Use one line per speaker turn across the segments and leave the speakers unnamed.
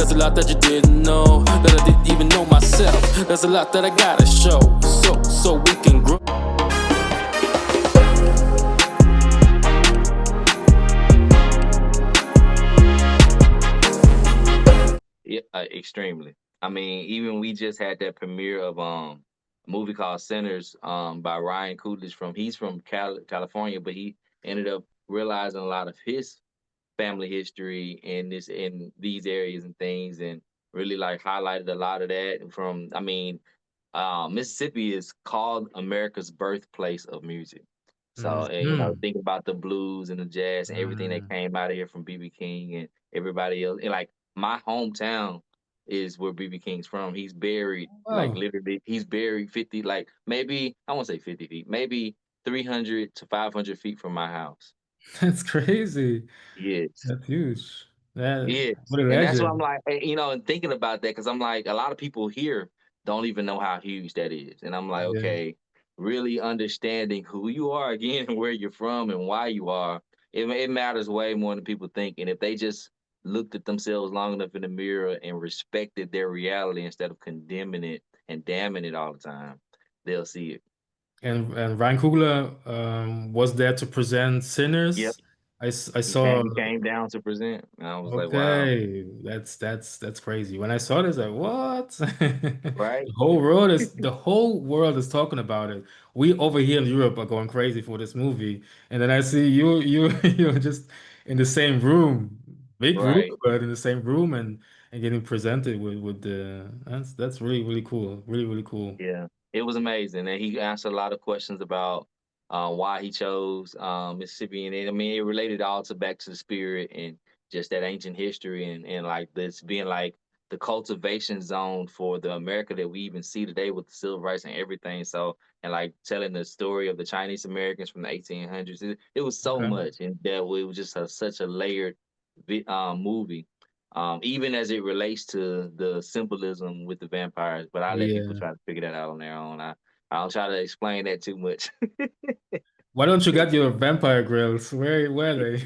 There's a lot that you didn't know, that I didn't even know myself. There's a lot that I gotta show, so we can grow.
Yeah, extremely. I mean, even we just had that premiere of a movie called Sinners by Ryan Coogler from he's from California, but he ended up realizing a lot of his family history in these areas and things, and really like highlighted a lot of that from. I mean, Mississippi is called America's birthplace of music. So, and
Mhm.
think about the blues and the jazz and everything that
Mm.
came out of here from BB King and everybody else. And like my hometown is where BB King's from. He's buried, like
Wow,
literally, he's buried 50, like maybe, I won't say 50 feet, maybe 300 to 500 feet from my house.
that's crazy.
Yes.
That's huge. That
Yes,
what a
and that's what I'm
legend.
like, and thinking about that because I'm like, a lot of people here don't even know how huge that is, and I'm like,
Yeah.
okay, really understanding who you are again, and where you're from, and why you are, it matters way more than people think. And if they just looked at themselves long enough in the mirror and respected their reality instead of condemning it and damning it all the time, they'll see it.
And Ryan Coogler was there to present
Yep,
Sinners. I saw.
he came down to present, and I was like, wow,
Okay, that's crazy. When I saw this, like what?
right,
The whole world is talking about it. We over here in Europe are going crazy for this movie, and then I see you you're just in the same room, big room,
right.
but in the same room and getting presented with the that's really cool, really cool.
Yeah, it was amazing, and he answered a lot of questions about why he chose Mississippi, and I mean, it related all to back to the spirit and just that ancient history, and like this being like the cultivation zone for the America that we even see today with the civil rights and everything. So, and like telling the story of the Chinese Americans from the 1800s, it was so
Okay.
much, and that it was just such a layered movie, even as it relates to the symbolism with the vampires. But I let people
Yeah.
try to figure that out on their own. I don't try to explain that too much.
Why don't you get your vampire grills? Where are they?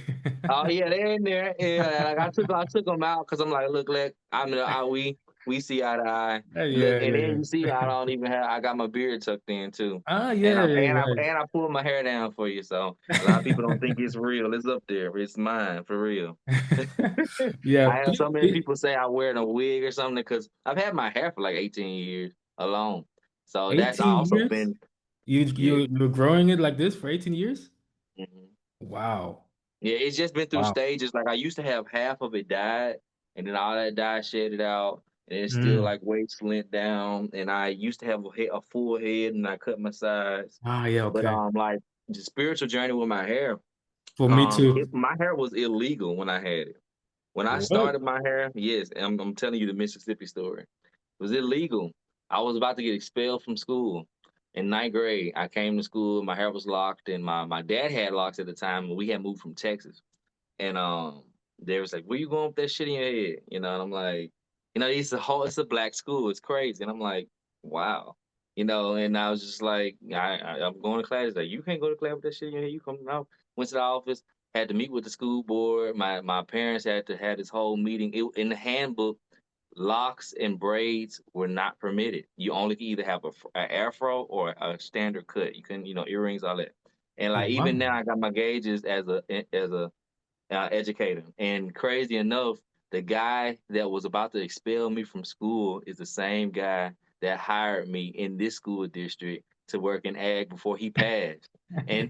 Oh yeah, they're in there. Yeah, like I took them out because I'm like, look, we see eye to eye. Look,
Yeah,
and then
yeah.
you see, I don't even have. I got my beard tucked in too,
Ah,
and
yeah,
I
yeah,
and I
right.
and I pulled my hair down for you. So a lot of people don't think it's real. It's up there. It's mine for real.
Yeah,
I have so many people say I wear a wig or something because I've had my hair for like 18 years alone. So that's
18
also
years?
been, yeah.
You're growing it like this for 18 years?
Mhm.
Wow.
Yeah, it's just been through
Wow.
stages. Like I used to have half of it dyed, and then all that dye shedded out, and it's still
Mm.
like weight slint down. And I used to have a full head, and I cut my sides.
Ah, yeah,
But
okay.
like the spiritual journey with my hair,
For me too.
my hair was illegal when I had it. When I
What?
started my hair, yes, and I'm telling you the Mississippi story. It was illegal. I was about to get expelled from school. In ninth grade, I came to school. My hair was locked, and my dad had locks at the time, and we had moved from Texas. And they was like, "Where you going with that shit in your head?" And I'm like, it's a black school. It's crazy. And I'm like, wow. And I was just like, I'm going to class. Like, you can't go to class with that shit in your head. You come out. Went to the office, had to meet with the school board. My parents had to have this whole meeting. In the handbook, locks and braids were not permitted. You only could either have a afro or a standard cut. You couldn't, earrings, all that. And like even
Wow.
now, I got my gauges as a educator. And crazy enough, the guy that was about to expel me from school is the same guy that hired me in this school district to work in ag before he passed. And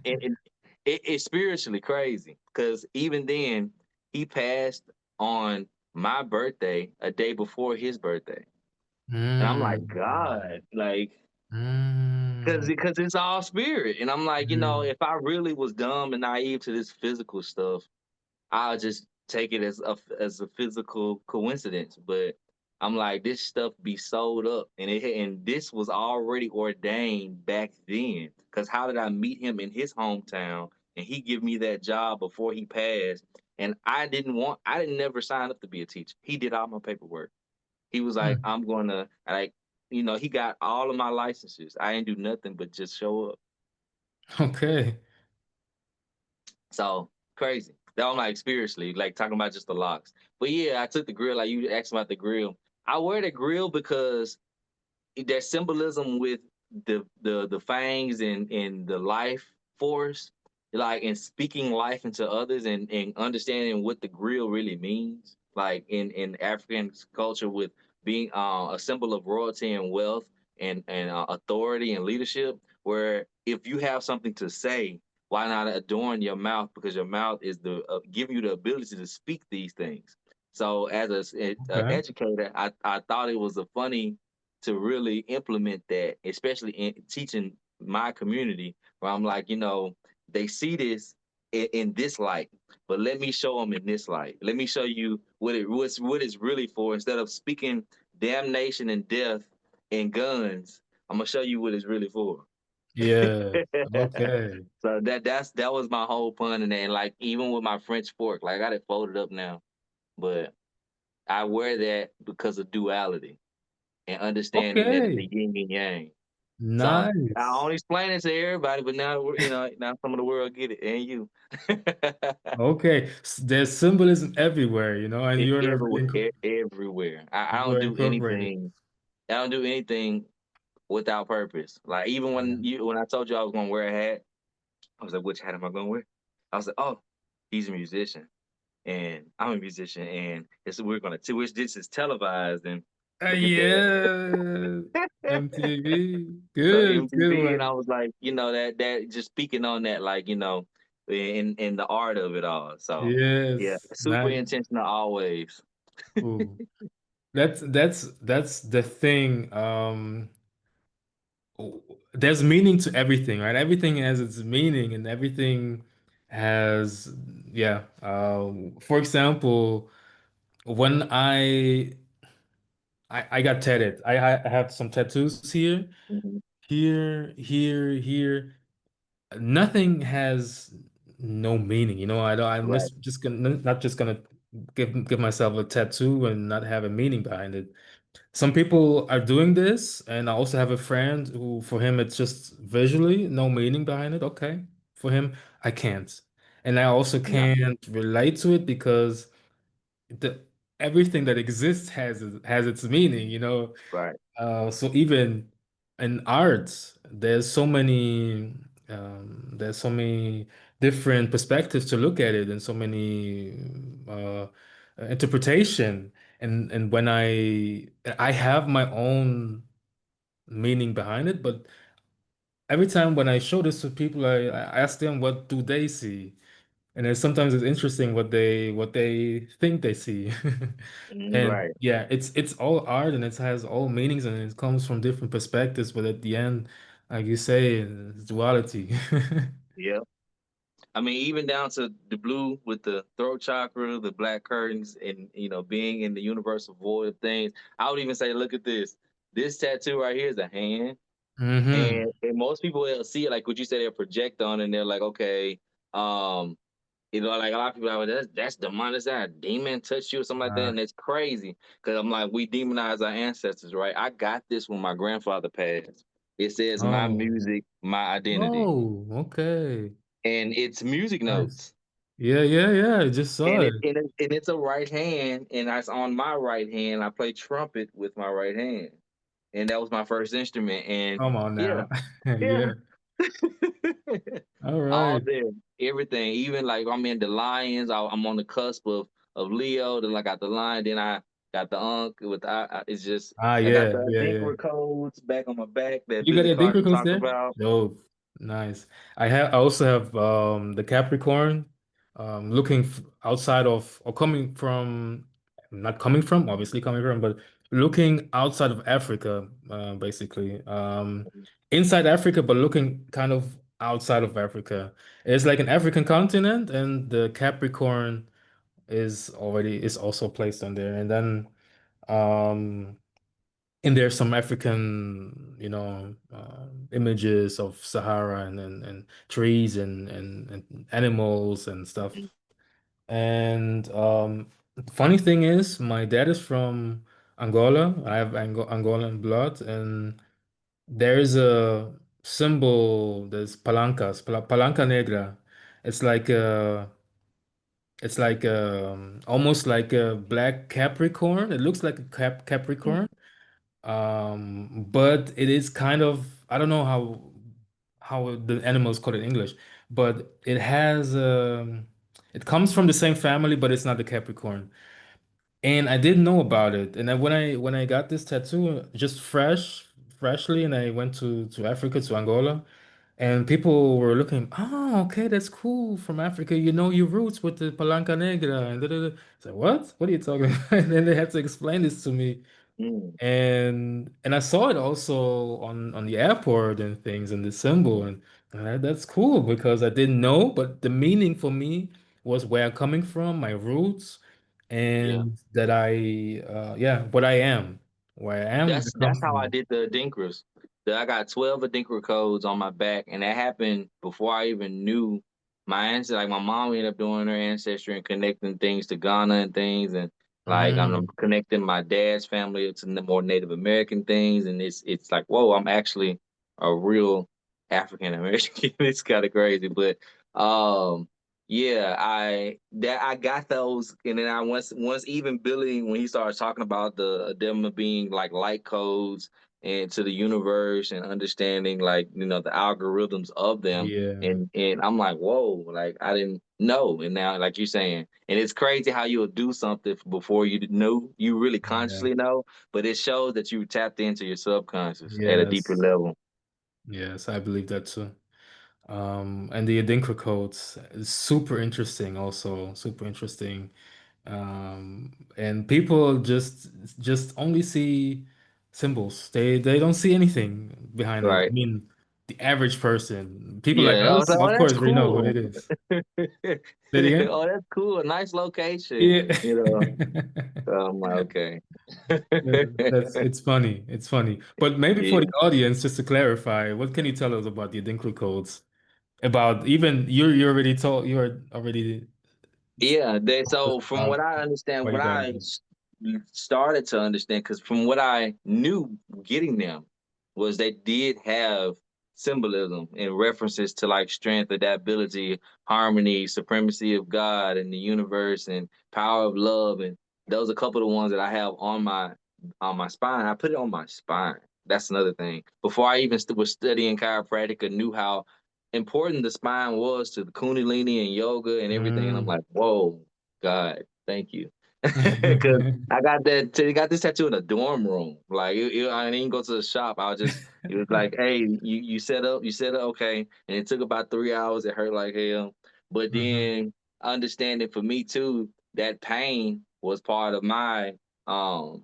it's spiritually crazy because even then, he passed on my birthday a day before his birthday. And I'm like,
Mm.
God, like, because
Mm.
because it's all spirit. And I'm like,
Mm.
if I really was dumb and naive to this physical stuff, I'll just take it as a physical coincidence. But I'm like, this stuff be sold up, and this was already ordained back then. Because how did I meet him in his hometown, and he give me that job before he passed? And I didn't never sign up to be a teacher. He did all my paperwork. He was like,
Mm.
I'm gonna like, he got all of my licenses. I didn't do nothing but just show up.
Okay.
So crazy. That I'm like spiritually, like talking about just the locks. But yeah, I took the grill. Like you asked about the grill. I wear the grill because there's symbolism with the fangs and the life force, like in speaking life into others and understanding what the grill really means, like in African culture with being a symbol of royalty and wealth and authority and leadership. Where if you have something to say, why not adorn your mouth, because your mouth is the giving you the ability to speak these things. So as a
Okay.
educator, I thought it was a funny to really implement that, especially in teaching my community, where I'm like, they see this in this light, but let me show them in this light. Let me show you what it's really for. Instead of speaking damnation and death and guns, I'm gonna show you what it's really for.
Yeah. Okay.
So that was my whole pun in that. And like even with my French fork, like I got it folded up now, but I wear that because of duality and understanding that it's a
Okay.
yin and yang. So I
Nice.
only explain it to everybody, but now now some of the world get it, and you.
Okay. There's symbolism everywhere, and
It's
you're
everywhere,
really
everywhere. I
you
don't
are
do
incorporated.
anything. I don't do anything without purpose. Like even
Yeah.
when I told you I was gonna wear a hat, I was like, which hat am I gonna wear? I was like, oh, he's a musician, and I'm a musician, and we're gonna which this is televised, and look at that.
Yeah. MTV.
So
Good
MTV, and I
one.
was like, that just speaking on that, like in the art of it all. So yeah,
Yes.
super
Nice.
intentional always.
Ooh. That's the thing. There's meaning to everything, right? Everything has its meaning, and everything has, yeah. For example, when I got tatted, I have some tattoos here,
Mhm.
here. Nothing has no meaning, I don't. I'm
Right.
just gonna not just gonna give myself a tattoo and not have a meaning behind it. Some people are doing this, and I also have a friend who, for him, it's just visually, no meaning behind it. Okay. For him, I can't. And I also
Yeah.
can't relate to it because the everything that exists has its meaning,
Right.
So even in art, there's so many different perspectives to look at it, and so many interpretation. And when I have my own meaning behind it, but every time when I show this to people, I ask them what do they see, and then sometimes it's interesting what they think they see. And
Right.
yeah, it's all art and it has all meanings and it comes from different perspectives, but at the end, like you say, it's duality.
Yeah. I mean, even down to the blue with the throat chakra, the black curtains, and being in the universal void of things. I would even say, look at this. This tattoo right here is a hand.
Hmm.
And most people will see it like what you said, they'll project on, and they're like, okay, um, like a lot of people are like, that's demonic, that's that a demon touched you or something like that, and it's crazy because I'm like, we demonize our ancestors, right? I got this when my grandfather passed. It says my
Oh,
music, my identity,
oh, okay.
and it's music
Nice.
notes,
Yeah, yeah, yeah. I just saw
and
it.
it's a right hand, and that's on my right hand. I play trumpet with my right hand, and that was my first instrument, and
Come on
yeah,
now.
yeah.
Yeah. All
All
right.
there, everything. Even like I'm in the Lions. I'm on the cusp of Leo. Then I got the Lion. Then I got the Unk with it's just
Ah,
I got
yeah,
the
yeah, yeah.
Adinkra codes back on my back that
You got
Billy
a
Carter
Adinkra
talked
there?
about.
Dope. Nice. I also have the Capricorn looking outside of or coming from not coming from, obviously coming from, but looking outside of Africa, basically. Inside Africa, but looking kind of outside of Africa. It's like an African continent, and the Capricorn is also placed on there. And then um and there's some African, images of Sahara and trees and animals and stuff. And the funny thing is, my dad is from Angola. I have Angolan blood, and there is a symbol. There's palanca negra. It's like It's like almost like a black Capricorn. It looks like a Capricorn. But it is kind of, I don't know how the animals called it in English, but it has it comes from the same family, but it's not the Capricorn. And I didn't know about it. And then when I got this tattoo just freshly, and I went to Africa, to Angola, and people were looking, oh, okay, that's cool from Africa. You know your roots with the Palanca Negra and da, da, da. I said, what? What are you talking about? And then they had to explain this to me.
Mm.
And I saw it also on the airport and things and the symbol, and that's cool because I didn't know, but the meaning for me was where I'm coming from, my roots,
Yeah.
and that yeah, what I am, where I am, where I come
That's how I
from.
did the Adinkras. I got 12 Adinkra codes on my back, and that happened before I even knew my ancestry. Like my mom ended up doing her ancestry and connecting things to Ghana and things, and like I'm
Mm,
connecting my dad's family to the more Native American things, and it's like whoa, I'm actually a real African American. It's kind of crazy, but um yeah, I got those, and then I once even Billy when he started talking about them being like light codes and to the universe and understanding like the algorithms of them,
yeah,
and I'm like whoa, like I didn't know, and now like you're saying, and it's crazy how you'll do something before you know you really
yeah,
consciously know, but it shows that you tapped into your subconscious at a deeper
yes,
level.
yes, I believe that too. And the Adinkra codes is super interesting, also super interesting. And people just only see symbols. They don't see anything behind it. I
Right.
mean, the average person, people like
Yeah, I was
us,
like,
of
oh, that's
course, we know what
cool.
it is. Say it again?
Oh, that's cool. A nice location.
Yeah.
So I'm like, okay.
Yeah, it's funny. It's funny. But maybe for the
Yeah.
audience, just to clarify, what can you tell us about the Adinkra codes? About even you're already
Yeah,
told us
so from
about
what I understand,
why you
what
got
I
it.
started to understand, because from what I knew getting them was they did have symbolism and references to like strength, adaptability, harmony, supremacy of God and the universe, and power of love. And those are a couple of the ones that I have on my spine. I put it on my spine. That's another thing. Before I even was studying chiropractic, I knew how important the spine was to the Kundalini and yoga and everything. And I'm
Mm.
like, whoa, God, thank you. Because I got this tattoo in a dorm room. Like I didn't go to the shop. It was like, hey, you set up, okay. And it took about 3 hours. It hurt like hell. But
Mhm.
then understanding for me too, that pain was part of my um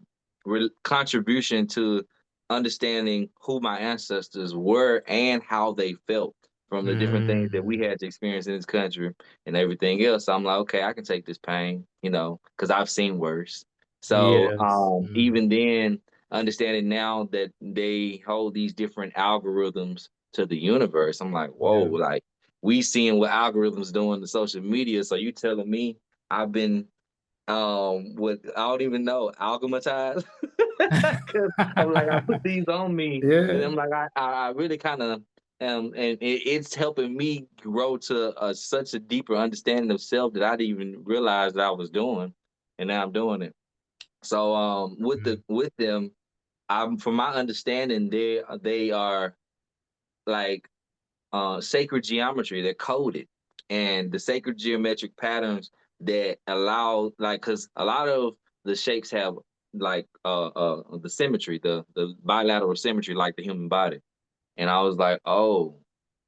contribution to understanding who my ancestors were and how they felt from the different things that we
Mm.
had to experience in this country and everything else. So I'm like, okay, I can take this pain, because I've seen worse. So
Yes. Mm.
even then, understanding now that they hold these different algorithms to the universe, I'm like, whoa,
Yeah.
like we seeing what algorithms doing to social media. So you telling me I've been what I don't even know, algoritmatized. Cause I'm like I put these on me, and
Yeah.
I'm like I really kind of and it's helping me grow to such a deeper understanding of self that I didn't even realize that I was doing, and now I'm doing it. So
Mm.
with them, I'm from my understanding, they are like sacred geometry. They're coded, and the sacred geometric patterns that allow, like, because a lot of the shapes have like the symmetry, the bilateral symmetry, like the human body. And I was like, oh,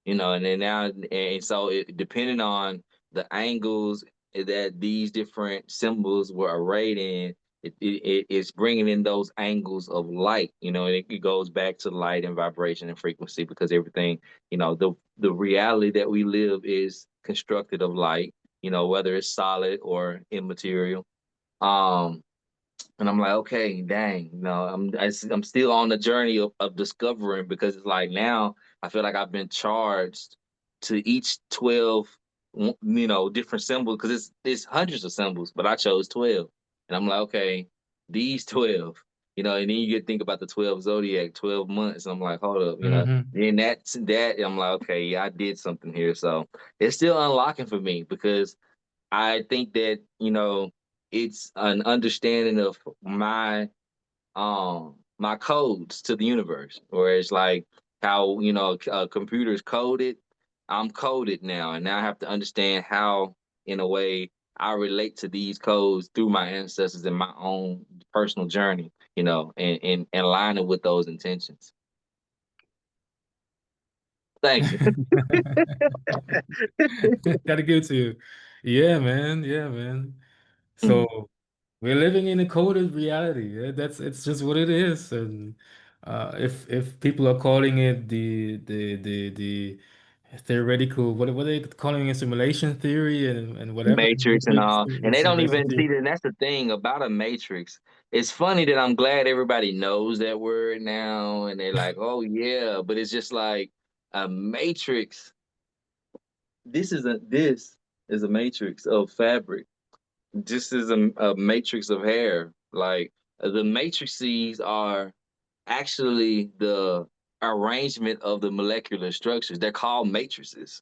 and then now, and so it depending on the angles that these different symbols were arrayed in, it's bringing in those angles of light, and it goes back to light and vibration and frequency because everything, the reality that we live is constructed of light, whether it's solid or immaterial. Um, and I'm like, okay, dang, I'm still on the journey of discovering because it's like now I feel like I've been charged to each 12, different symbols because it's hundreds of symbols, but I chose 12, and I'm like, okay, these 12, and then you get to think about the 12 zodiac, 12 months. And I'm like, hold up,
Mhm.
then that I'm like, okay, yeah, I did something here, so it's still unlocking for me because I think that, it's an understanding of my codes to the universe, where it's like how computers coded. I'm coded now, and now I have to understand how, in a way, I relate to these codes through my ancestors and my own personal journey, and aligning with those intentions. Thank you.
Gotta give it to you. Yeah, man. Yeah, man.
Mm.
So we're living in a coded reality. Yeah, that's it's just what it is. And if people are calling it the theoretical, what are they calling it, simulation theory and whatever,
Matrix and
matrix
all, and they don't
simulation
even see
theory.
that. That's the thing about a matrix. It's funny that I'm glad everybody knows that word now, and they're like, "Oh yeah," but it's just like a matrix. This is a matrix of fabric. This is a matrix of hair. Like the matrices are actually the arrangement of the molecular structures. They're called matrices.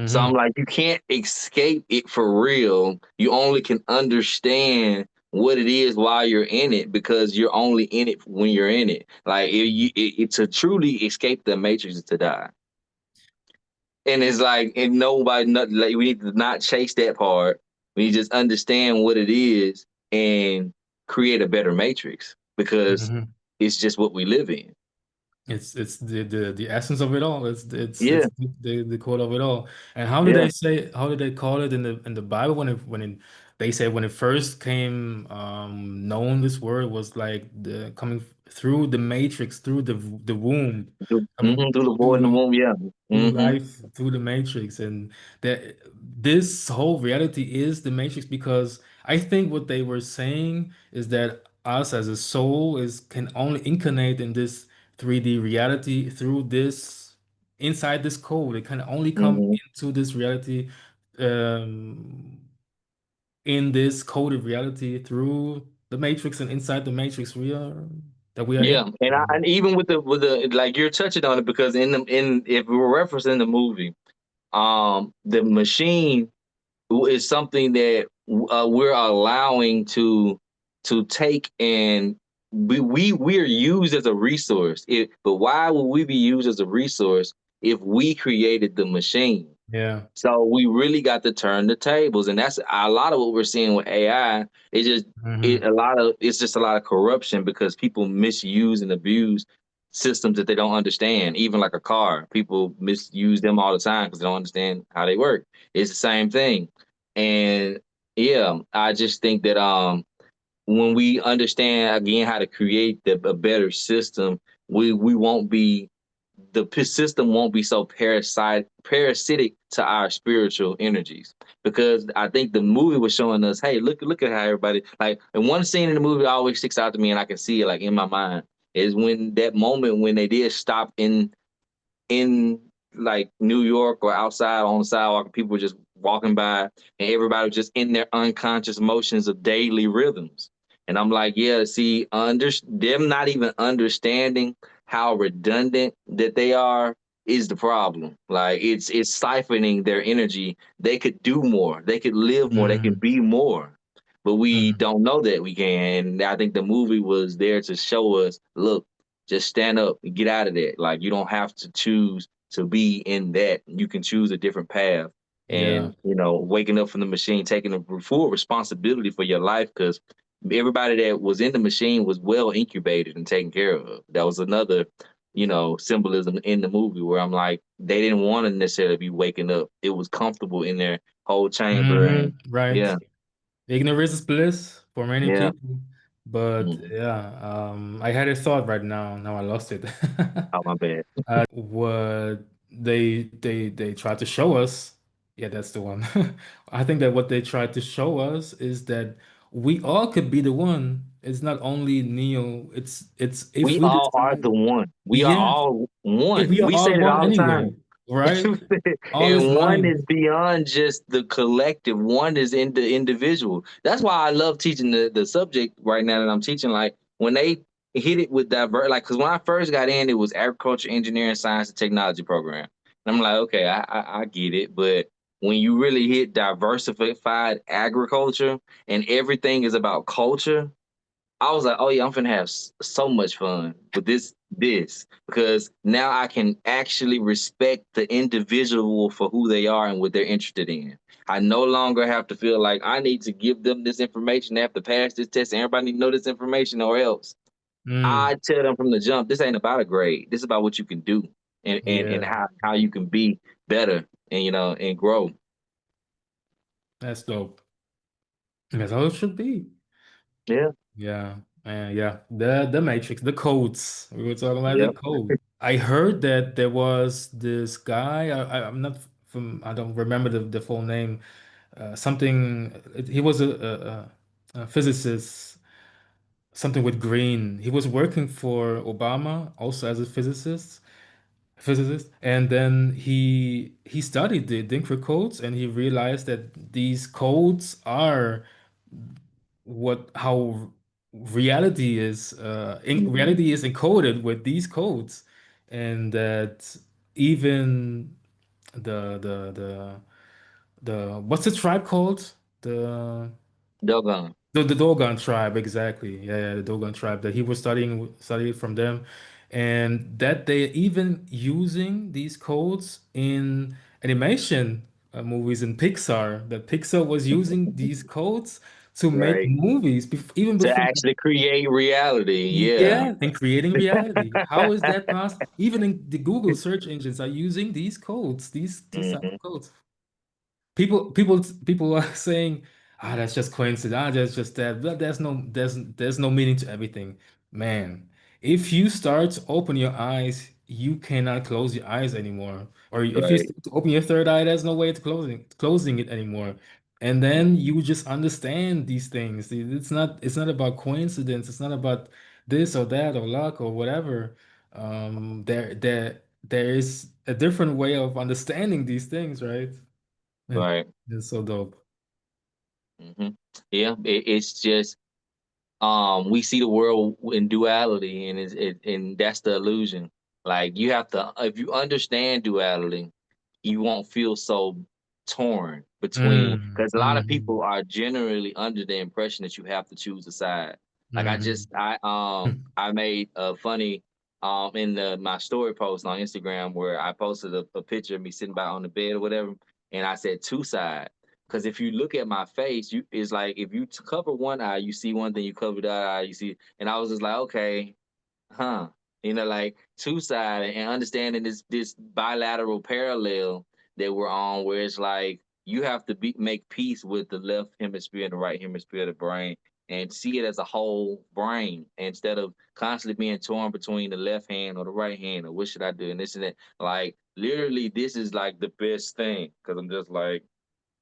So I'm
Hmm.
like, you can't escape it for real. You only can understand what it is while you're in it, because you're only in it when you're in it. Like to truly escape the matrix is to die. And it's like, and nobody, not, like, we need to not chase that part. We need to just understand what it is and create a better matrix, because
Hmm.
it's just what we live in.
It's the essence of it all. It's
Yeah,
the core of it all. And
yeah.
how did they call it in the Bible they said when it first came known, this word was like the coming through the matrix, through the womb, coming
Through the void in the
through
womb, yeah.
through
Hmm.
life, through the matrix. And that this whole reality is the matrix, because I think what they were saying is that us as a soul is can only incarnate in this 3D reality through this, inside this code. It can only come
Hmm.
into this reality, um in this coded reality through the matrix, and inside the matrix we are in.
Yeah, and even with the like, you're touching on it, because in if we were referencing the movie, the machine is something that we're allowing to take, and we're used as a resource. But why would we be used as a resource if we created the machine?
Yeah.
So we really got to turn the tables, and that's a lot of what we're seeing with AI. It's just
Hmm.
it's just a lot of corruption, because people misuse and abuse systems that they don't understand. Even like a car, people misuse them all the time because they don't understand how they work. It's the same thing, and yeah, I just think that when we understand again how to create a better system, we won't be the system won't be so parasitic to our spiritual energies, because I think the movie was showing us, hey, look at how everybody, like, and one scene in the movie always sticks out to me, and I can see it like in my mind, is when that moment when they did stop in like New York or outside on the sidewalk, people were just walking by, and everybody was just in their unconscious motions of daily rhythms. And I'm like, yeah, see, them not even understanding how redundant that they are is the problem. Like, it's siphoning their energy. They could do more. They could live more. They could
Hmm.
be more. But we
Hmm.
don't know that we can. And I think the movie was there to show us, look, just stand up and get out of that. Like, you don't have to choose to be in that. You can choose a different path.
Yeah.
And, waking up from the machine, taking the full responsibility for your life, because everybody that was in the machine was well incubated and taken care of. That was another, symbolism in the movie, where I'm like, they didn't want to necessarily be waking up. It was comfortable in their whole chamber. And
Right.
yeah,
Ignorance is bliss for many
yeah.
people. But
Mhm.
yeah, I had a thought right now. Now I lost it.
Oh, my bad.
What they tried to show us, yeah, that's the one. I think that what they tried to show us is that we all could be the one. It's not only Neo. It's if
We
we
all are the
decide,
one. We are
yeah,
all
if
one.
we are
We say
all
that
one
all the
anyway,
time.
right? All is
And one is
mind.
beyond just the collective. One is in the individual. That's why I love teaching the subject right now that I'm teaching. Like, when they hit it with divert, like, because when I first got in, it was agriculture, engineering, science, and technology program. And I'm like, okay, I get it. But when you really hit diversified agriculture and everything is about culture, I was like, oh yeah, I'm finna have so much fun with this because now I can actually respect the individual for who they are and what they're interested in. I no longer have to feel like I need to give them this information. They have to pass this test, and everybody need to know this information, or else
Mm,
I tell them from the jump, this ain't about a grade. This is about what you can do and
yeah,
how you can be better and and grow.
that's dope. That's how it should be.
Yeah.
Yeah, yeah. The Matrix, the codes. We were talking about the
Yep.
code. I heard that there was this guy. I'm not from. I don't remember the full name. Something. He was a physicist. Something with green. He was working for Obama also as a physicist, and then he studied the Adinkra codes, and he realized that these codes are what how
Mhm.
reality is encoded with these codes, and that even the what's the tribe called, the
Doggone.
the Dogon tribe, exactly. Yeah, yeah, the Dogon tribe that he was studying from them, and that they even using these codes in animation movies in Pixar. That Pixar was using these codes to make
Right.
movies even
To
before.
actually create reality. Yeah.
Yeah, and creating reality. How is that possible? Even in the Google search engines are using these codes, these type
Hmm.
of codes. People are saying, ah, that's just coincidence. Ah, that's just that. But there's no meaning to everything. Man, if you start to open your eyes, you cannot close your eyes anymore. Or if you
Right.
start to open your third eye, there's no way to closing it anymore. And then you just understand these things. It's not about coincidence. It's not about this or that or luck or whatever. There is a different way of understanding these things, right? Yeah,
Right.
it's so dope.
Hmm. Yeah. It's just we see the world in duality, and and that's the illusion. Like you have to, if you understand duality, you won't feel so torn between,
Mm,
because a lot of
mm,
people are generally under the impression that you have to choose a side. Like
mm,
I made a funny in my story post on Instagram where I posted a picture of me sitting by on the bed or whatever, and I said two side. Because if you look at my face, you it's like if you cover one eye, you see one thing, you cover the other eye, you see. And I was just like, okay, huh? Like two sided and understanding this bilateral parallel that we're on, where it's like you have to make peace with the left hemisphere and the right hemisphere of the brain, and see it as a whole brain instead of constantly being torn between the left hand or the right hand or what should I do and this and that. Like literally, this is like the best thing because I'm just like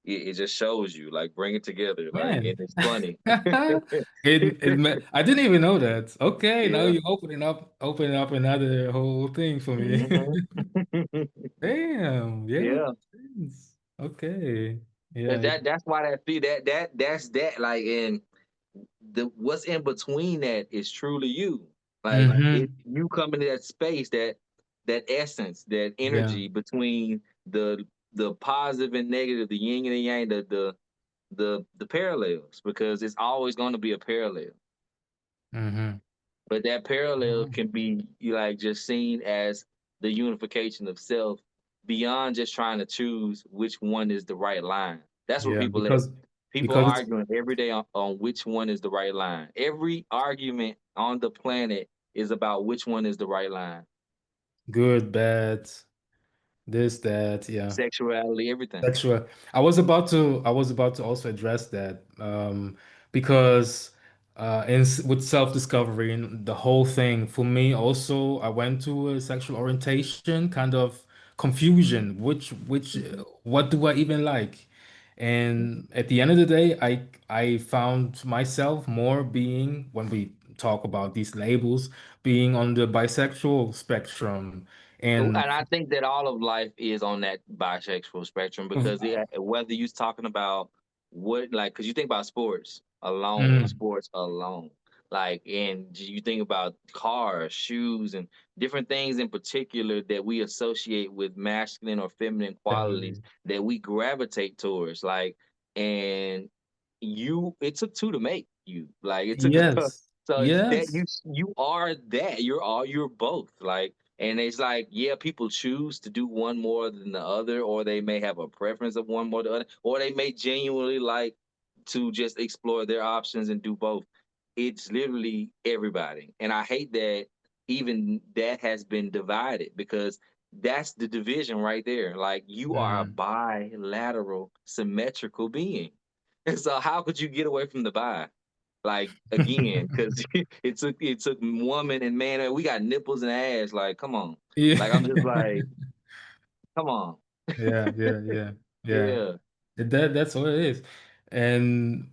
it just shows you like bring it together like and
man.
it's funny.
I didn't even know that. Okay, now
Yeah.
you're opening up another whole thing for me.
Hmm.
Damn, yeah,
Yeah.
makes sense. Okay. Yeah,
And
yeah.
that's why that feel that's that like and the what's in between that is truly you. Like it
Mm-hmm.
you come into that space that essence, that
Yeah.
energy between the positive and negative, the yin and the yang, the parallels, because it's always going to be a parallel.
Mm-hmm.
But that parallel can be like just seen as the unification of self beyond just trying to choose which one is the right line. That's what
Yeah,
people at. People
because it's
arguing every day on which one is the right line. Every argument on the planet is about which one is the right line.
good, bad, this, that, yeah.
Sexuality, everything.
Sexual. I was about to also address that because with self-discovery and the whole thing, for me also, I went to a sexual orientation, kind of confusion,
Hmm.
what do I even like? And at the end of the day, I found myself more being, when we talk about these labels, being on the bisexual spectrum. And
And I think that all of life is on that bisexual spectrum because whether you're talking about what, like, because you think about sports
mm,
alone, Like, and you think about cars, shoes, and different things in particular that we associate with masculine or feminine qualities
Definitely.
that we gravitate towards. Like, and it took two to make you. Like, it took
Yes.
so that
Yes.
you are that. You're both. Like, and it's like, yeah, people choose to do one more than the other, or they may have a preference of one more than the other, or they may genuinely like to just explore their options and do both. It's literally everybody. And I hate that even that has been divided because that's the division right there. Like, you are a
Mm.
bilateral, symmetrical being. And so how could you get away from the bi? Like, again, because it took woman and man, and we got nipples and ass. Like, come on.
Yeah.
Like, I'm just like, come on.
Yeah, yeah, yeah, yeah.
Yeah,
That's what it is. And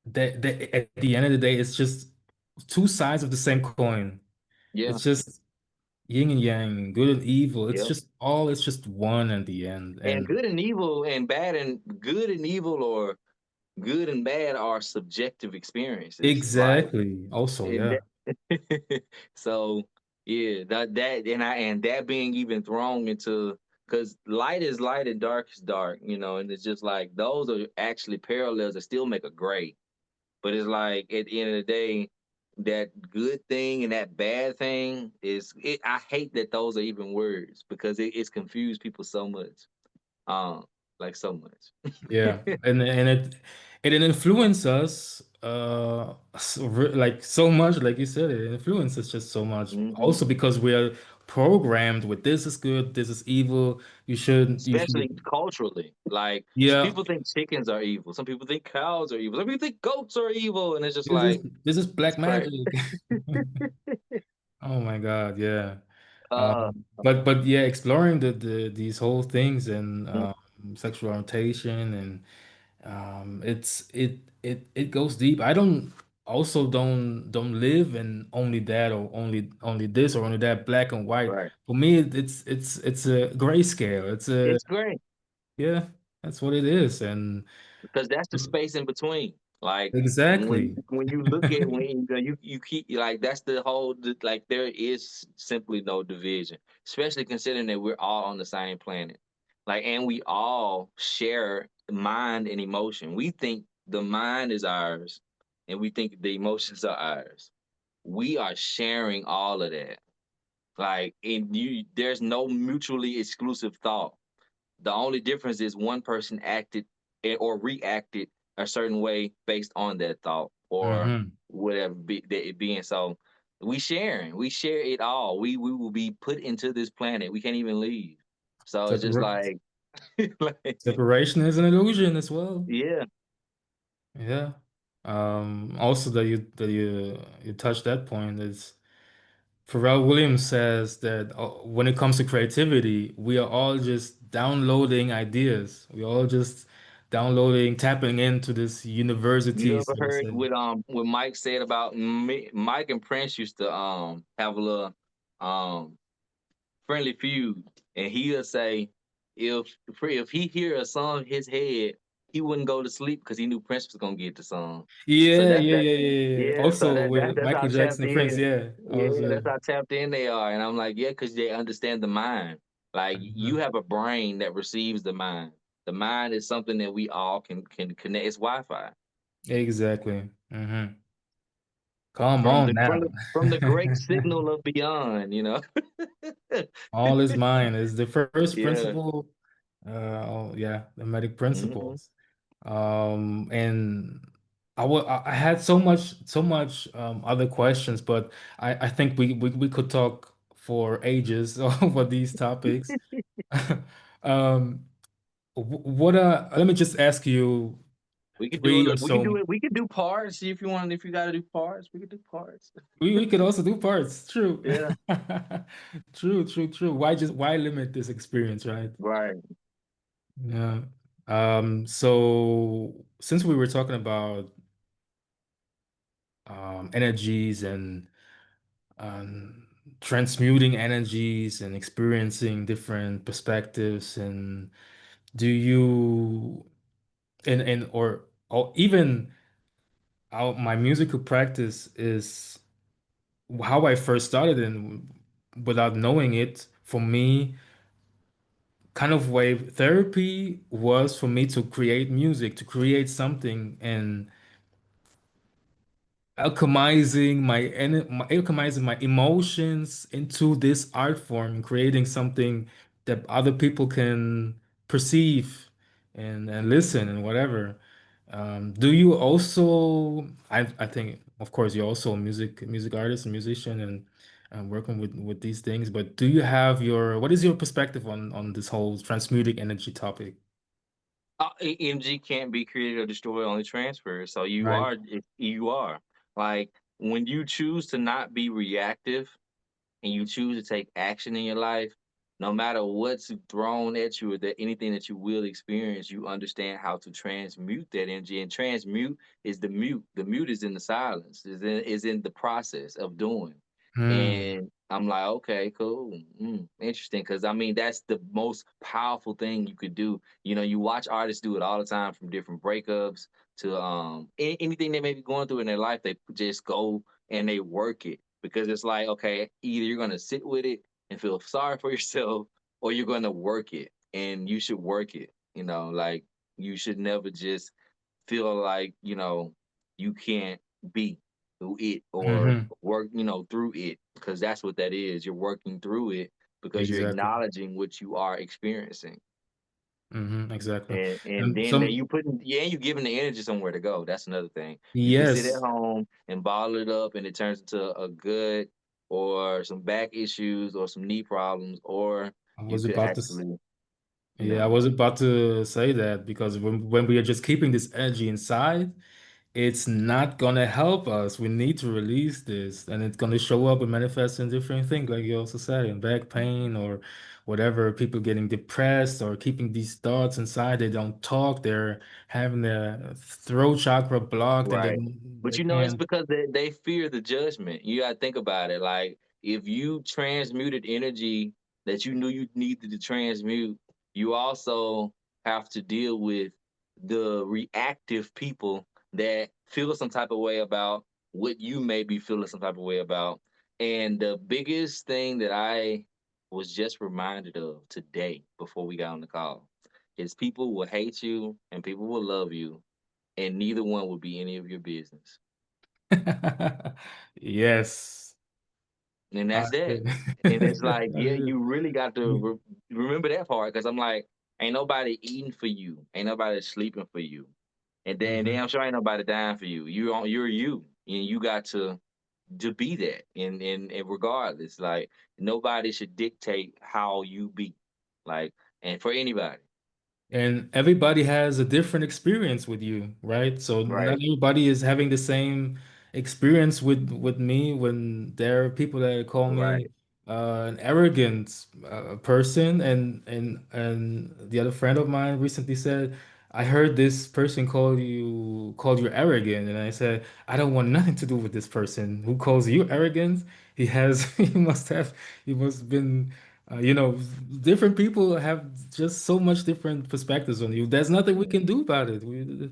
that at the end of the day, it's just two sides of the same coin.
yeah,
It's just yin and yang, good and evil.
yeah.
It's just one at the end.
And
And
good and evil and bad and good and evil or good and bad are subjective experiences. Like,
exactly. Also,
and
yeah.
so yeah, and that being even thrown into, because light is light and dark is dark, and it's just like those are actually parallels that still make a gray. But it's like at the end of the day, that good thing and that bad thing is it. I hate that those are even words because it's confused people so much. Um, like so much.
Yeah. And it influences us like so much, like you said, it influences just so much.
hmm
Also because we are programmed with this is good, this is evil. You
Especially
should
culturally. Like,
yeah.
people think chickens are evil. Some people think cows are evil. Some people think goats are evil, and it's just
This is
like
this is
it's
black
crazy.
magic. Oh my God, yeah.
Uh,
But yeah, exploring these whole things and
mm,
sexual orientation and it goes deep. I don't live in only that or only this or only that, black and white.
right.
For me, it's a grayscale. It's a
It's great.
yeah, that's what it is. And
Because that's the space in between. Like, when
exactly.
when you look at when you keep like that's the whole like there is simply no division, especially considering that we're all on the same planet. Like, and we all share mind and emotion. We think the mind is ours, and we think the emotions are ours. We are sharing all of that. Like, there's no mutually exclusive thought. The only difference is one person acted or reacted a certain way based on that thought or
Hmm.
whatever that it being. So we share it all. We will be put into this planet. We can't even leave. So it's just
Separ
like, like,
Separation is an illusion as well.
yeah,
Yeah. Also that you touched that point is Pharrell Williams says that when it comes to creativity, we are all just downloading ideas. We're all just downloading, tapping into this
you
university,
ever
so to
heard
say.
what Mike said about Mike and Prince used to have a little um friendly feud, and he'll say if he hear a song in his head, he wouldn't go to sleep because he knew Prince was gonna get the song. So
Yeah,
that's
yeah,
that.
yeah, yeah, yeah.
Yeah, so
Also with
that's how
Michael
tapped
Jackson and Prince,
in.
yeah. I
Yeah,
was
that's how tapped in they are, and I'm like, yeah, because they understand the mind. Like, you
Mhm.
have a brain that receives the mind. The mind is something that we all can connect. It's Wi-Fi
Exactly. Come on now.
from the great signal of beyond.
All is mine is the first
Yeah.
principle. Oh yeah, the medic
hmm
principles. And I had so much other questions, but I think we could talk for ages over these topics. Um, let me just ask you
We could do
three or
it. We could do
so.
it. We could do parts. See if you want. If you got to do parts, we could do parts.
We could also do parts. True.
Yeah.
True. Why limit this experience, right?
Right.
Yeah. So since we were talking about energies and um, transmuting energies and experiencing different perspectives, and do you and or even my musical practice is how I first started, and without knowing it, for me, kind of way therapy was for me to create music, to create something, and alchemizing my emotions into this art form and creating something that other people can perceive and listen and whatever. Do you also, I think of course you're also a music artist and musician and working with these things, but do you have what is your perspective on this whole transmuting energy topic?
Energy can't be created or destroyed, only transferred. So you
Right.
are, you are like when you choose to not be reactive and you choose to take action in your life, no matter what's thrown at you or that anything that you will experience, you understand how to transmute that energy. And transmute is the mute. The mute is in the silence, is in the process of doing.
Hmm.
And I'm like, okay, cool, interesting, because I mean that's the most powerful thing you could do. You watch artists do it all the time, from different breakups to anything they may be going through in their life. They just go and they work it because it's like, okay, either you're gonna sit with it and feel sorry for yourself, or you're gonna work it, and you should work it. Like you should never just feel like you can't be through it or
Hmm.
work through it, because that's what that is. You're working through it because you're
Exactly.
acknowledging what you are experiencing.
Exactly.
And
And
then that
some,
you putting yeah, you giving the energy somewhere to go. That's another thing. You can sit at
yes,
home and bottle it up and it turns into a good or some back issues or some knee problems, or
I
you
was
could
about to,
actually, you
yeah, I
know,
was about to say that because when we are just keeping this energy inside, it's not gonna help us. We need to release this, and it's gonna show up and manifest in different things, like you also said, in back pain or whatever. People getting depressed or keeping these thoughts inside. They don't talk. They're having their throat chakra blocked, and
right. But
they
it's
can't.
because they fear the judgment. You gotta think about it. Like if you transmuted energy that you knew you needed to transmute, you also have to deal with the reactive people that feel some type of way about what you may be feeling some type of way about. And the biggest thing that I was just reminded of today before we got on the call is people will hate you and people will love you, and neither one would be any of your business.
Yes.
And
I,
that's that. And it's like, yeah,
I-
you really got to remember that part, because I'm like, ain't nobody eating for you, ain't nobody sleeping for you, and then
Mhm.
damn sure ain't nobody dying for you. You're you, and you got to be that. And regardless, like nobody should dictate how you be, like, and for anybody,
And everybody has a different experience with you, right? So not
right,
everybody is having the same experience with me when there are people that call
right,
me an arrogant person, and the other friend of mine recently said, I heard this person called you arrogant, and I said, I don't want nothing to do with this person who calls you arrogant. He has he must been different people have just so much different perspectives on you. There's nothing we
mm,
can do about it.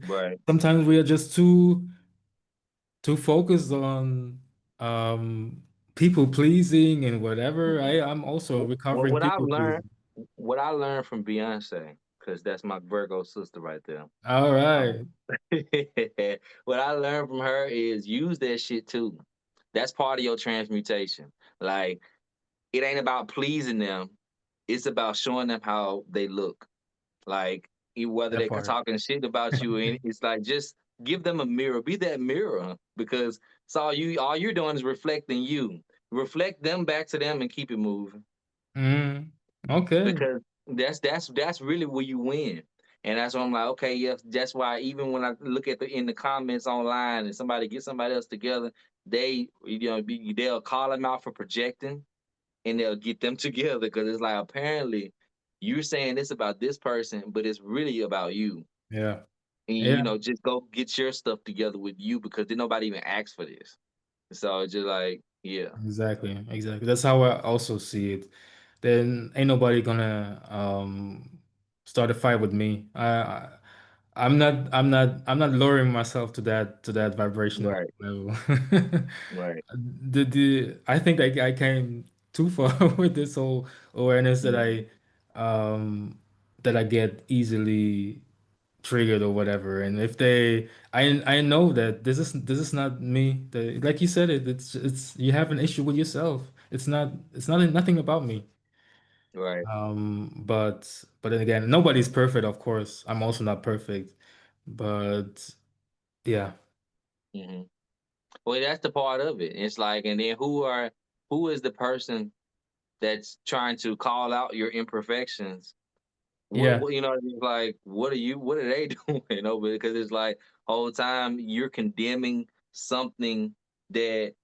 right.
Sometimes we are just too focused on um, people pleasing and whatever. I'm also a
What
recovering
what I
people
learned,
pleaser.
what I learned from Beyonce, because that's my Virgo sister right there.
All right.
Um, what I learned from her is use that shit too. That's part of your transmutation. Like it ain't about pleasing them; it's about showing them how they look. Like whether
That
they're
part.
talking shit about you, and it's like just give them a mirror. Be that mirror, because it's all you. All you're doing is reflecting you. Reflect them back to them and keep it moving,
Mm, okay.
because that's really where you win. And that's why I'm like, okay, yeah, that's why even when I look at the in the comments online and somebody get somebody else together, they'll call them out for projecting, and they'll get them together, because it's like apparently you're saying this about this person, but it's really about you.
Yeah.
And
Yeah.
just go get your stuff together with you, because did nobody even ask for this. So it's just like, yeah,
Exactly. Exactly. That's how I also see it. Then ain't nobody gonna start a fight with me. I'm not lowering myself to that vibrational
Right,
level.
right.
I think I came too far with this whole awareness
Mhm.
that I get easily triggered or whatever. And if they I know that this is not me. Like you said it's you have an issue with yourself. It's not nothing about me.
Right.
But then again, nobody's perfect, of course. I'm also not perfect. But yeah.
Hmm. Well, that's the part of it. It's like, and then who is the person that's trying to call out your imperfections?
Yeah.
What you know, it's like, what are they doing? You know, because it's like whole time you're condemning something that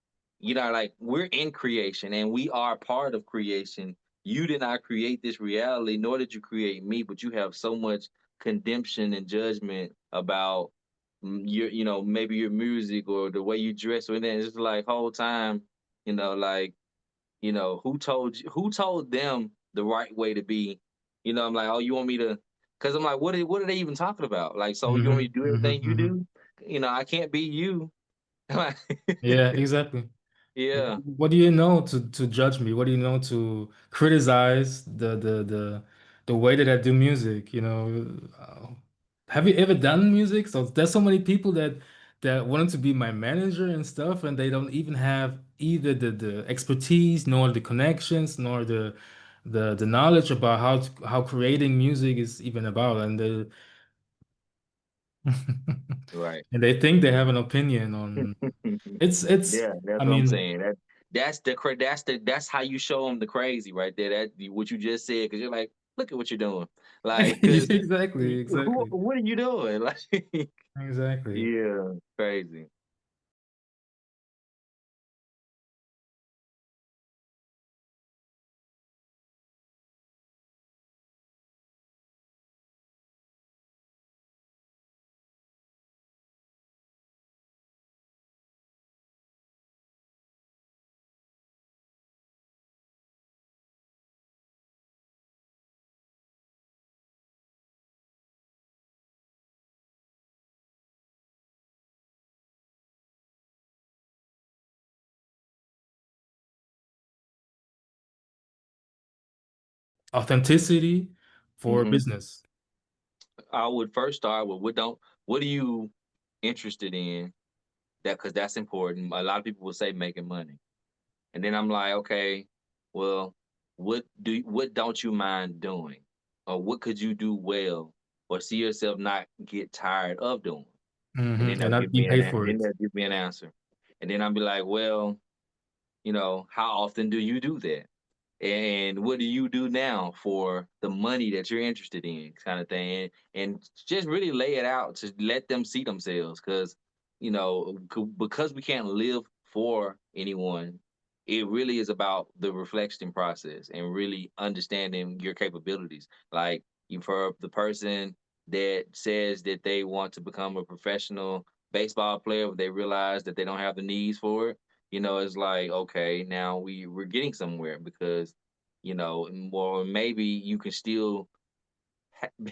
like we're in creation and we are part of creation. You did not create this reality, nor did you create me, but you have so much condemnation and judgment about maybe your music or the way you dress, or then it's just like whole time, like who told them the right way to be? I'm like, oh, you want me to? Because I'm like, what are they even talking about? Like, so you want me to do everything you
Hmm.
do? I can't be you. Like,
Yeah, exactly.
yeah,
What do you know to judge me? What do you know to criticize the way that I do music? Have you ever done music? So there's so many people that wanted to be my manager and stuff, and they don't even have either the expertise nor the connections nor the knowledge about how creating music is even about, and they
right.
and they think they have an opinion on it's
Yeah, that's
I
what I'm
mean
saying. That's how you show them the crazy right there. What you just said, because you're like, look at what you're doing. Like, because
exactly,
who?
exactly.
What are you doing? Like,
Exactly.
yeah, crazy.
Authenticity for
Hmm.
business.
I would first start with what are you interested in? That because that's important. A lot of people will say making money, and then I'm like, okay, well, what don't you mind doing, or what could you do well, or see yourself not get tired of doing? And then
And
they'll
not
give
being
me an
paid
an-
for
then
it.
they'll give me an answer, and then I'll be like, well, how often do you do that? And what do you do now for the money that you're interested in, kind of thing, and just really lay it out to let them see themselves, because because we can't live for anyone, it really is about the reflection process and really understanding your capabilities. Like, you for the person that says that they want to become a professional baseball player, but they realize that they don't have the needs for it. It's like, okay, now we're getting somewhere, because or maybe you can still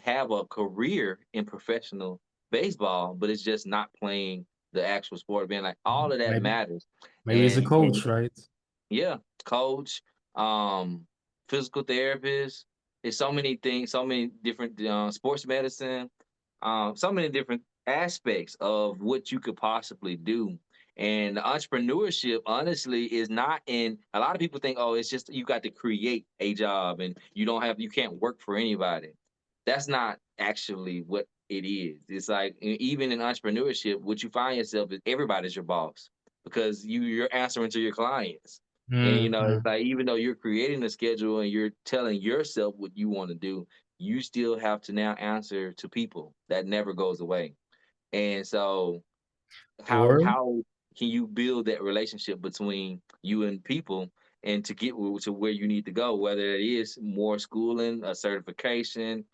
have a career in professional baseball, but it's just not playing the actual sport. Being like, all of that
Maybe
matters,
maybe it's a
and
coach, right?
yeah, coach, um, physical therapist. It's so many things, so many different sports medicine, so many different aspects of what you could possibly do. And entrepreneurship, honestly, is not in. A lot of people think, oh, it's just you got to create a job and you can't work for anybody. That's not actually what it is. It's like even in entrepreneurship, what you find yourself is everybody's your boss, because you're answering to your clients. And it's
Mm-hmm.
like, even though you're creating a schedule and you're telling yourself what you want to do, you still have to now answer to people. That never goes away. And so how
Or
how can you build that relationship between you and people, and to get to where you need to go, whether it is more schooling, a certification,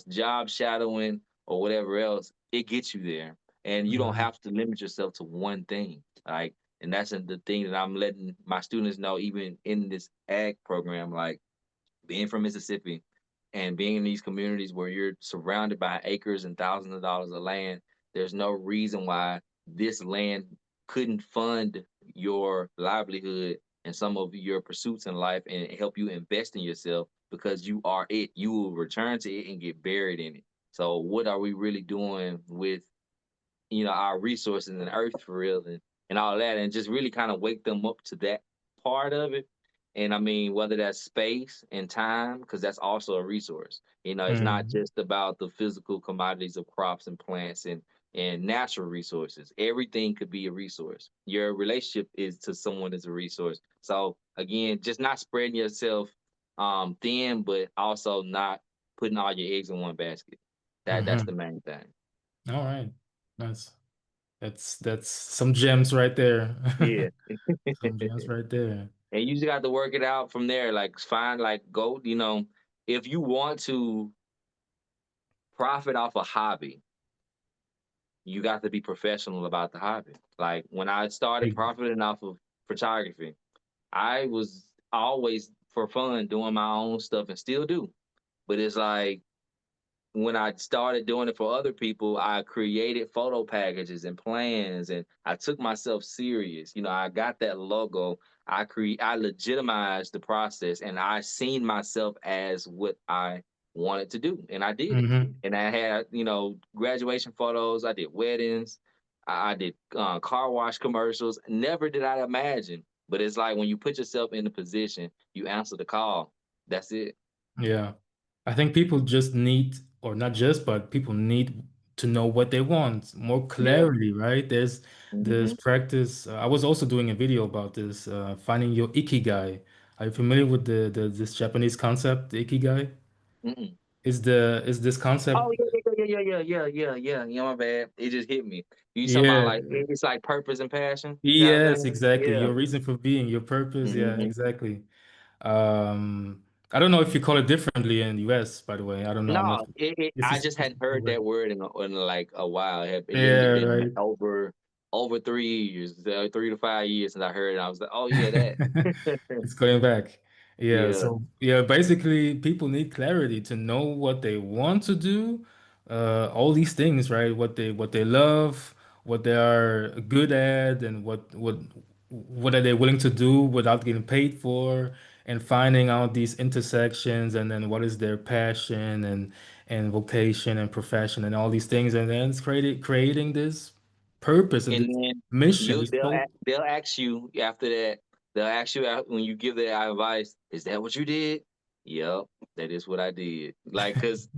job shadowing, or whatever else, it gets you there. And you don't
Mhm.
have to limit yourself to one thing. Like, and that's the thing that I'm letting my students know, even in this ag program, like being from Mississippi. and being in these communities where you're surrounded by acres and thousands of dollars of land, there's no reason why this land couldn't fund your livelihood and some of your pursuits in life and help you invest in yourself because you are it. You will return to it and get buried in it. So what are we really doing with, our resources and earth for real and all that, and just really kind of wake them up to that part of it. And I mean, whether that's space and time, because that's also a resource. It's not
Mm,
just about the physical commodities of crops and plants and natural resources. Everything could be a resource. Your relationship is to someone is a resource. So again, just not spreading yourself thin, but also not putting all your eggs in one basket. That's the
mhm.
main thing.
All right. Nice. That's some gems right there.
Yeah.
Some gems right there.
And you just got to work it out from there. Like find like go, if you want to profit off a hobby, you got to be professional about the hobby. Like when I started
Big.
profiting off of photography, I was always for fun doing my own stuff and still do. But it's like when I started doing it for other people, I created photo packages and plans, and I took myself serious. I got that logo. I legitimized the process, and I seen myself as what I wanted to do, and I did it.
Hmm.
And I had, graduation photos. I did weddings. I did car wash commercials. Never did I imagine, but it's like when you put yourself in the position, you answer the call. That's it.
Yeah. I think people just need, or not just, but people need to know what they want, more
Yeah.
clarity, right? There's
Hmm.
practice. I was also doing a video about this, finding your ikigai. Are you familiar with the this Japanese concept, the ikigai? Is this
Oh
concept?
yeah. My bad. It just hit me. You talking about
Yeah.
like it's like purpose and passion kind of
Yes,
thing?
exactly.
Yeah.
Your reason for being, your purpose. Yeah,
Hmm.
exactly. I don't know if you call it differently in the US, by the way. I don't know. I'm
No,
not. This
I
is
just
this
hadn't
is
heard
correct.
that word in like a while. It literally
Yeah,
been
right.
over 3 years, 3 to 5 years since I heard it. I was like, oh yeah, that.
It's going back. Yeah,
Yeah.
so yeah, basically people need clarity to know what they want to do, all these things, right? What they love, what they are good at, and what are they willing to do without getting paid for, and finding out these intersections, and then what is their passion and vocation and profession and all these things, and then it's creating this purpose and
And
this
then
mission, this hope.
they'll ask you after that. They'll ask you when you give that advice. Is that what you did? Yep, that is what I did. Like, cause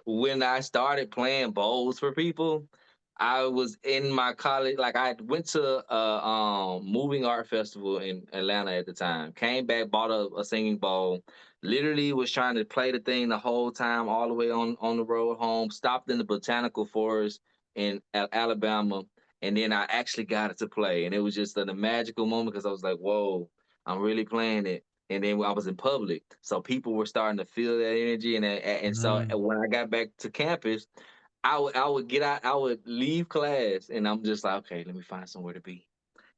when I started playing bowls for people, I was in my college. Like, I went to a moving art festival in Atlanta at the time. Came back, bought a singing bowl. Literally was trying to play the thing the whole time, all the way on the road home. Stopped in the botanical forest in Alabama, and then I actually got it to play, and it was just a magical moment because I was like, "Whoa, I'm really playing it." And then I was in public, so people were starting to feel that energy, and so
Mm.
when I got back to campus, I would get out, I would leave class, and I'm just like, "Okay, let me find somewhere to be."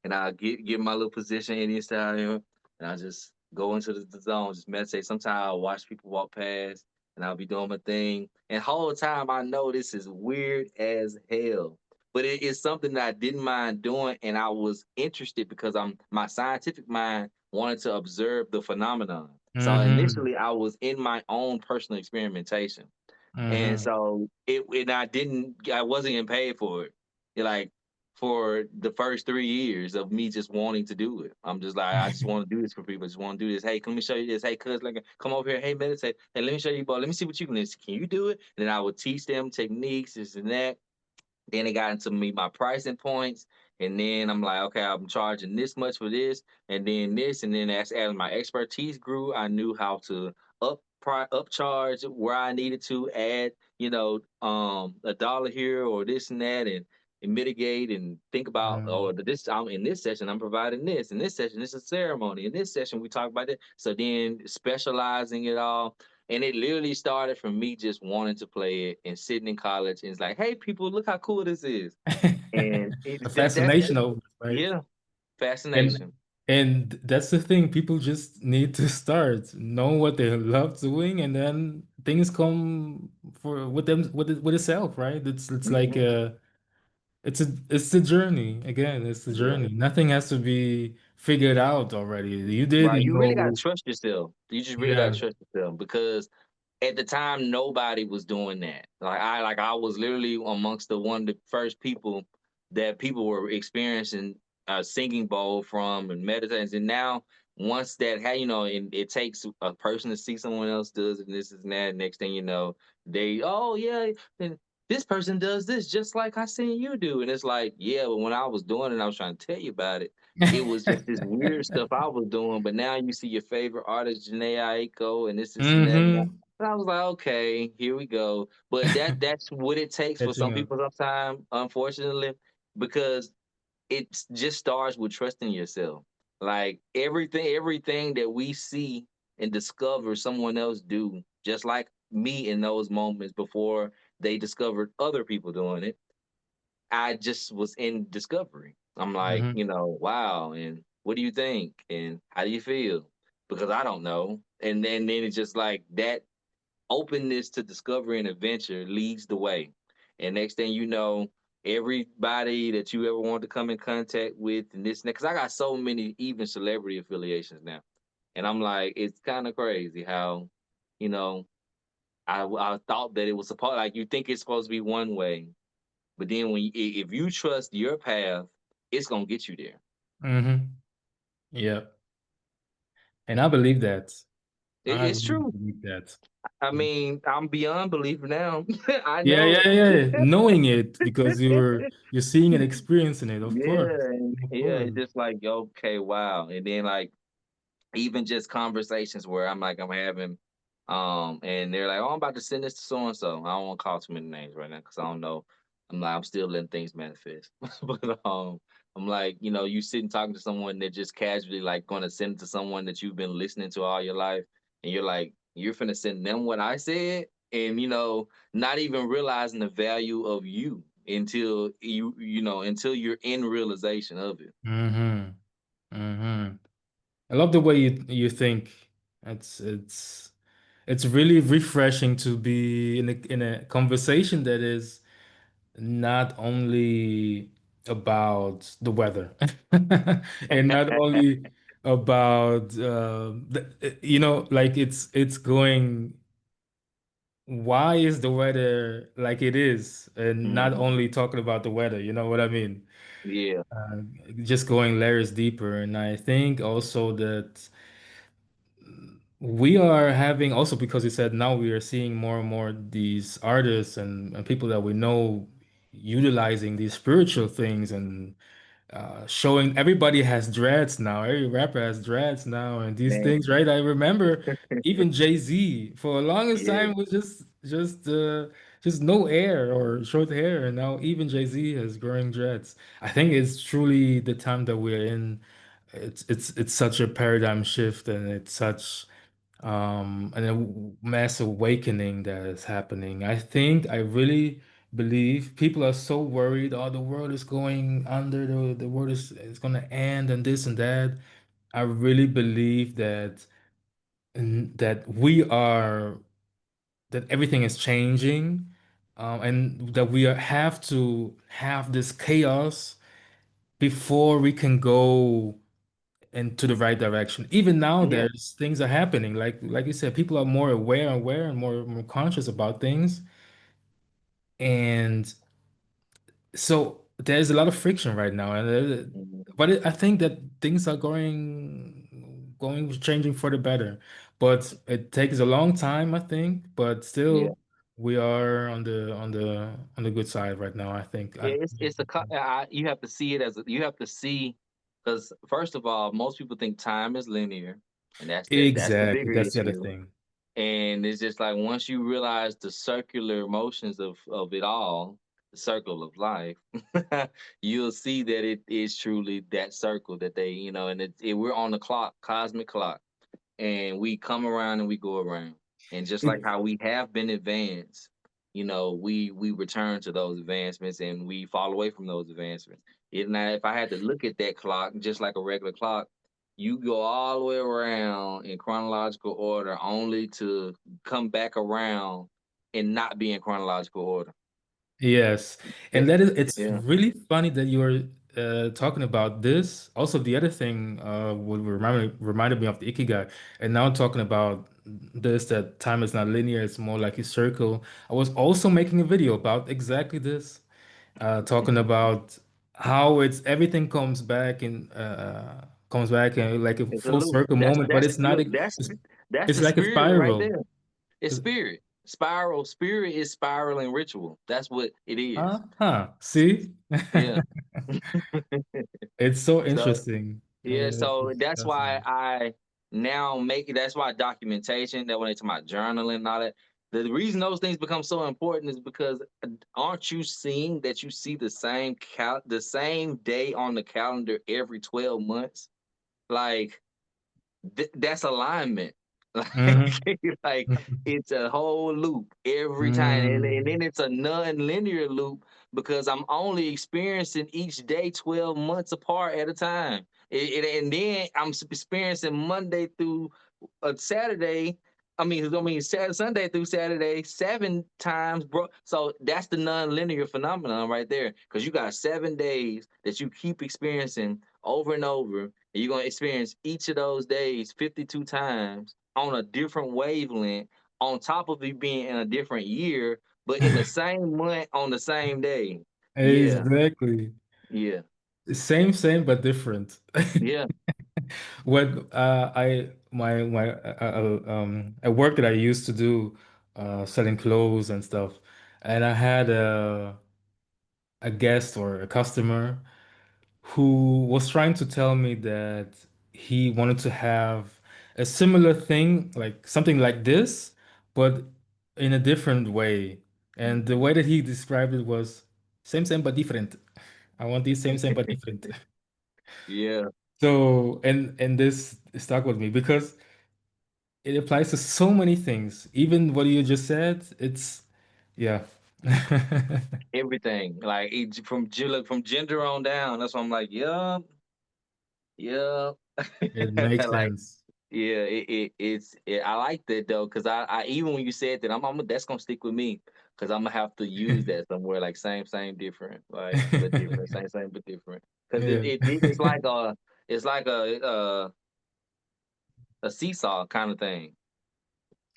And I get my little position in East and I just go into the zone, just meditate. Sometimes I'll watch people walk past, and I'll be doing my thing. And whole time I know this is weird as hell, but it is something that I didn't mind doing, and I was interested because my scientific mind wanted to observe the phenomenon. So
Hmm.
initially, I was in my own personal experimentation. And
Hmm.
so I wasn't getting paid for it. Like for the first 3 years of me just wanting to do it. I'm just like, I just want to do this for people. I just want to do this. Hey, let me show you this. Hey, cuz, like, come over here. Hey, meditate. Hey, let me show you, bro. Let me see what you can do. Can you do it? And then I would teach them techniques, this and that. Then it got into me my pricing points, and then I'm like, okay, I'm charging this much for this, and then this, and then as my expertise grew, I knew how to upcharge where I needed to add, a dollar here or this and that, and mitigate and think about, oh, this I'm in this session, I'm providing this. In this session, this is a ceremony. In this session, we talk about it. So then specializing it all. And it literally started from me just wanting to play it and sitting in college and it's like, hey, people, look how cool this is. And
A
that's
fascination over it, right?
yeah,
And
fascination.
and that's the thing. People just need to start, know what they love doing, and then things come for with them with itself, right? It's like
Mhm.
it's the journey again. It's the
Yeah.
journey. Nothing has to be figured out already. You
Right.
didn't
You really gotta
know.
trust yourself. You just really gotta
Yeah.
trust yourself because at the time nobody was doing that. I was literally amongst the one of the first people that people were experiencing singing bowl from and meditating. And now once that and it takes a person to see someone else does it and this and that. Next thing you know, they oh yeah, and this person does this just like I seen you do. And it's like, yeah, but when I was doing it, I was trying to tell you about it. It was just this weird stuff I was doing, but now you see your favorite artist, Janae Aiko, and this and that. And
Mm-hmm.
I was like, okay, here we go. But that's what it takes for some
Catching up.
people sometimes, unfortunately, because it just starts with trusting yourself. Like everything that we see and discover someone else do, just like me in those moments before they discovered other people doing it. I just was in discovery. I'm like,
Mm-hmm.
wow, and what do you think? And how do you feel? Because I don't know. And then it's just like that openness to discovery and adventure leads the way. And next thing you know, everybody that you ever wanted to come in contact with and this and that, because I got so many even celebrity affiliations now. And I'm like, it's kind of crazy how, you know, I thought that it was supposed like you think it's supposed to be one way, but then if you trust your path, it's gonna get you there.
Mm-hmm. Yeah. And I believe that. I
It's
really
true.
believe that.
I
Yeah.
mean, I'm beyond belief now. I
Yeah,
know
yeah,
it.
yeah. Knowing it because you're seeing and experiencing it, of
Yeah,
course. Of
yeah.
course.
It's just like okay, wow. And then like even just conversations where I'm having, and they're like, "Oh, I'm about to send this to so and so." I don't want to call too many names right now because I don't know. I'm still letting things manifest. But I'm like, you sitting talking to someone that just casually like going to send it to someone that you've been listening to all your life, and you're like, you're finna send them what I said, and not even realizing the value of you until until you're in realization of it.
Mm-hmm. Mm-hmm. I love the way you think. It's really refreshing to be in a conversation that is not only about the weather and not only about like it's going why is the weather like it is and not
Mhm.
only talking about the weather, you know what I mean?
Yeah.
Uh, just going layers deeper. And I think also that we are having also because you said now we are seeing more and more these artists and people that we know utilizing these spiritual things and showing everybody has dreads now. Every rapper has dreads now and these
Man.
things, right? I remember even Jay-Z for the longest
Yeah.
time was just no hair or short hair, and now even Jay-Z has growing dreads. I think it's truly the time that we're in. It's such a paradigm shift and it's such and a mass awakening that is happening. I really believe people are so worried, oh, the world is going under, the world is going to end and this and that. I really believe that we are that everything is changing, and that have to have this chaos before we can go into the right direction. Even now,
Yeah.
there's things are happening. Like you said, people are more aware and more conscious about things. And so there's a lot of friction right now.
Mhm.
But I think that things are going changing for the better. But it takes a long time, I think. But
Yeah.
still, we are on the good side right now, I think.
Yeah. You have to see it you have to see because first of all, most people think time is linear, and that's the
Exactly.
bigger
That's the other
issue.
thing.
And it's just like once you realize the circular motions of it all, the circle of life, you'll see that it is truly that circle that they and we're on the clock, cosmic clock. And we come around and we go around. And just like
It,
how we have been advanced, we return to those advancements and we fall away from those advancements. Now, if I had to look at that clock just like a regular clock, you go all the way around in chronological order only to come back around and not be in chronological order.
Yes,
Yeah,
and that is it's
yeah.
really funny that you were talking about this. Also, the other thing what reminded me of the Ikigai, and now talking about this that time is not linear, it's more like a circle. I was also making a video about exactly this, talking about how it's everything comes back and like a
It's a
full
loop.
circle moment, but
That's
it's not.
look.
It's,
That's
it's
the
like a
spirit right
spiral.
there. It's
It's-
spirit. Spiral. Spirit is spiraling ritual. That's what it is.
Uh-huh. See?
Yeah.
It's so
So
interesting.
yeah. So
It's
that's why
fascinating.
I now make it. That's why documentation. That when they talk about journaling and all that. The reason those things become so important is because aren't you seeing that you see the same day on the calendar every 12 months? Like that's alignment. Like,
Hmm.
like it's a whole loop every time, and
Mm.
then it's a non-linear loop because I'm only experiencing each day 12 months apart at a time. And then I'm experiencing Monday through Saturday. Sunday through Saturday 7 times, bro. So that's the non-linear phenomenon right there. Because you got 7 days that you keep experiencing over and over, and you're gonna experience each of those days 52 times on a different wavelength, on top of it being in a different year, but in the same month on the same day. Yeah,
Exactly.
yeah,
Same, but different.
yeah.
When I my a work that I used to do, selling clothes and stuff, and I had a guest or a customer who was trying to tell me that he wanted to have a similar thing, like something like this, but in a different way. And the
Mhm.
way that he described it was same, but different. I want these same, but different.
Yeah.
So, and this stuck with me because it applies to so many things. Even what you just said, it's yeah.
Everything. Like from gender on down. That's why I'm like, yeah, yeah.
It makes
Like,
sense.
yeah, I like that though, because I even when you said that, that's gonna stick with me, because I'm gonna have to use that somewhere, like same, different, like but different, same, but different. Because
Yeah.
it's like a seesaw kind of thing.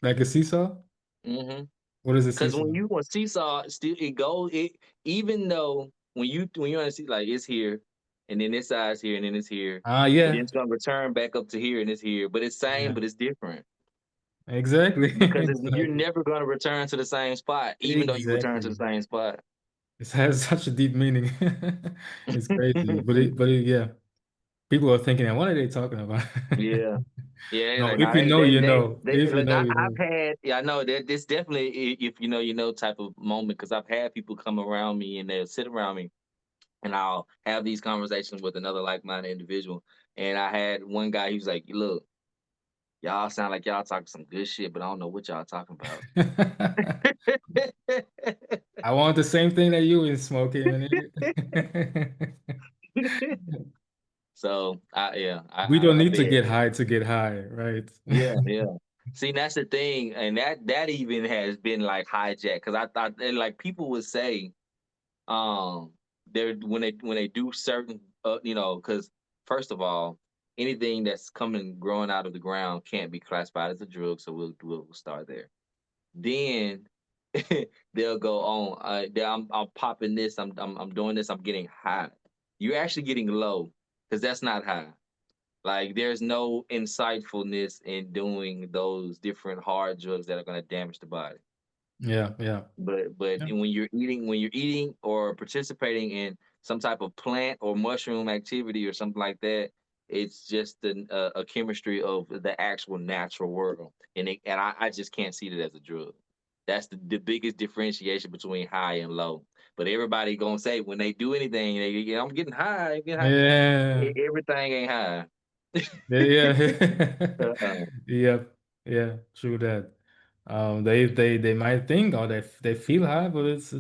Like a seesaw?
Hmm.
What is a
Because when
seesaw?
you on seesaw, still it goes it even though when you're on a seesaw, like it's here, and then this side's here, and then it's here,
Ah,
and then
yeah.
it's gonna return back up to here, and it's here, but it's same,
Yeah.
but it's different.
Exactly.
Because you're
Exactly.
never going to return to the same spot, even though you return to the
Exactly.
same spot.
It has such a deep meaning. It's crazy. Yeah. People are thinking, what are they talking about?
Yeah, yeah.
No,
Like
if
now
you know, you know.
they
If you
look.
know, you
I've
know.
had. Yeah, I know that this definitely if you know type of moment, because I've had people come around me and they'll sit around me and I'll have these conversations with another like-minded individual. And I had one guy. He was like, "Look, y'all sound like y'all talking some good shit, but I don't know what y'all talking about."
I want the same thing that you is smoking, man.
So
We don't
I
need
bet.
to get high, right?
Yeah, yeah. See, that's the thing, and that even has been like hijacked, because I thought and, like people would say, they're when they do certain, because first of all, anything that's coming growing out of the ground can't be classified as a drug, so we'll start there. Then they'll go on, I'm popping this, I'm doing this, I'm getting high. You're actually getting low, because that's not high. Like there's no insightfulness in doing those different hard drugs that are going to damage the body.
Yeah, yeah.
But
Yeah.
when you're eating or participating in some type of plant or mushroom activity or something like that, it's just a chemistry of the actual natural world, and I just can't see it as a drug. That's the biggest differentiation between high and low. But everybody gonna say when they do anything, I'm getting high, I'm getting high.
Yeah.
Everything ain't high.
Yeah, yeah.
Uh,
Yep. Yeah, true that. They might think or they feel high, but it's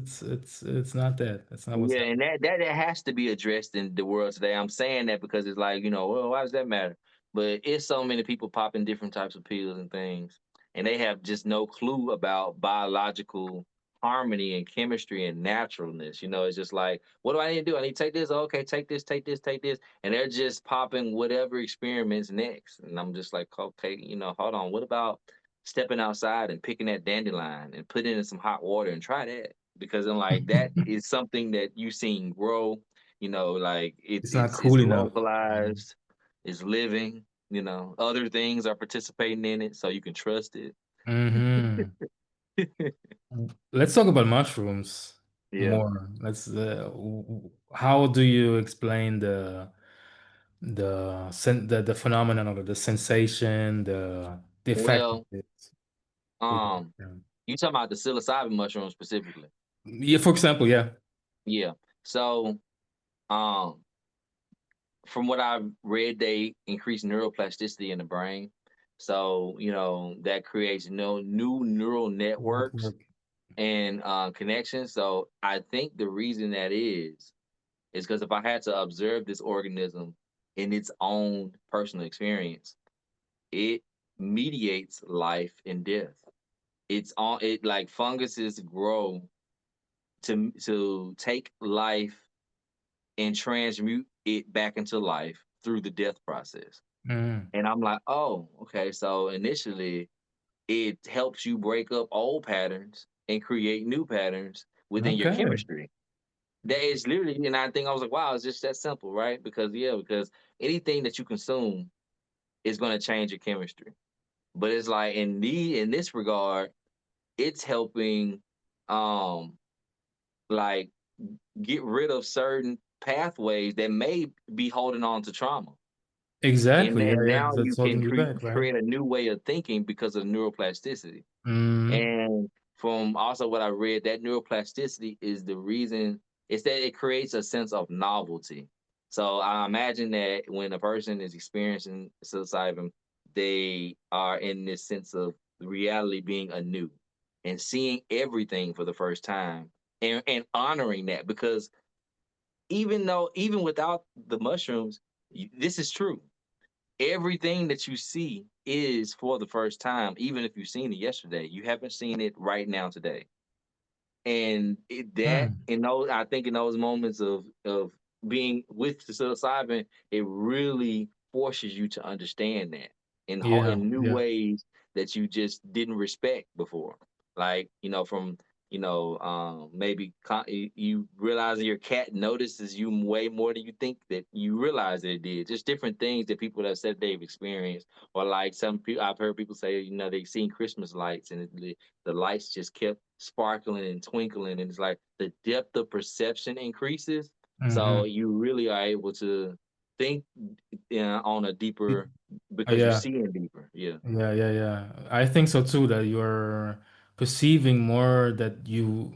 not that. That's not what's
yeah, and
happening.
that has to be addressed in the world today. I'm saying that because it's like, well, why does that matter? But it's so many people popping different types of pills and things, and they have just no clue about biological harmony and chemistry and naturalness. It's just like, what do I need to do? I need to take this. Okay, take this, take this, take this, and they're just popping whatever experiments next. And I'm just like, okay, hold on. What about stepping outside and picking that dandelion and putting it in some hot water and try that? Because I'm like, that is something that you've seen grow. Like it's
It's not
it's
cool
it's
enough.
localized, it's living. Other things are participating in it, so you can trust it.
Hmm. Let's talk about mushrooms
Yeah.
more. How do you explain the phenomenon of the sensation, the effect of
Well,
it with
um,
them?
you talking about the psilocybin mushroom specifically?
Yeah, for example, yeah.
Yeah. So, um, from what I've read, they increase neuroplasticity in the brain. So, that creates new neural networks
Network.
and connections. So, I think the reason that is because if I had to observe this organism in its own personal experience, it mediates life and death. It's on it like funguses grow to take life and transmute it back into life through the death process.
Mm.
And I'm like, oh, okay. So initially, it helps you break up old patterns and create new patterns within your
Okay.
chemistry. That is literally, and I think I was like, wow, it's just that simple, right? Because anything that you consume is going to change your chemistry. But it's like in this regard, it's helping um like get rid of certain pathways that may be holding on to trauma. And
Exactly. Yeah,
and
yeah.
now you
That's
can
holding you back, right?
create a new way of thinking because of neuroplasticity.
Mm.
And from also what I read, that neuroplasticity is the reason it's that it creates a sense of novelty. So I imagine that when a person is experiencing psilocybin, they are in this sense of reality being anew and seeing everything for the first time and honoring that because even without the mushrooms, this is true. Everything that you see is for the first time, even if you've seen it yesterday. You haven't seen it right now today. And
Mm.
I think in those moments of being with the psilocybin, it really forces you to understand that
Yeah,
in new
yeah.
ways that you just didn't respect before. Like from maybe you realizing your cat notices you way more than you think that you realize that it did. Just different things that people have said they've experienced, or like some people I've heard people say they've seen Christmas lights and the lights just kept sparkling and twinkling, and it's like the depth of perception increases, so
Hmm.
you really are able to think on a deeper because you're
Yeah.
seeing deeper. Yeah.
Yeah, yeah, yeah. I think so too, that you're perceiving more that you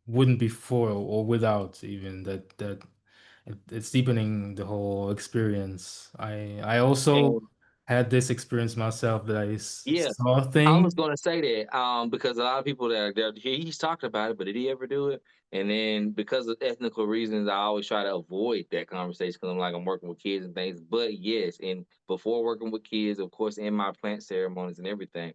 wouldn't before or without even it's deepening the whole experience. I also
And
had this experience myself that
yeah,
saw
I
things.
was gonna say that because a lot of people he's talked about it, but did he ever do it? And then because of ethnical reasons, I always try to avoid that conversation because I'm working with kids and things. But yes, and before working with kids, of course, in my plant ceremonies and everything,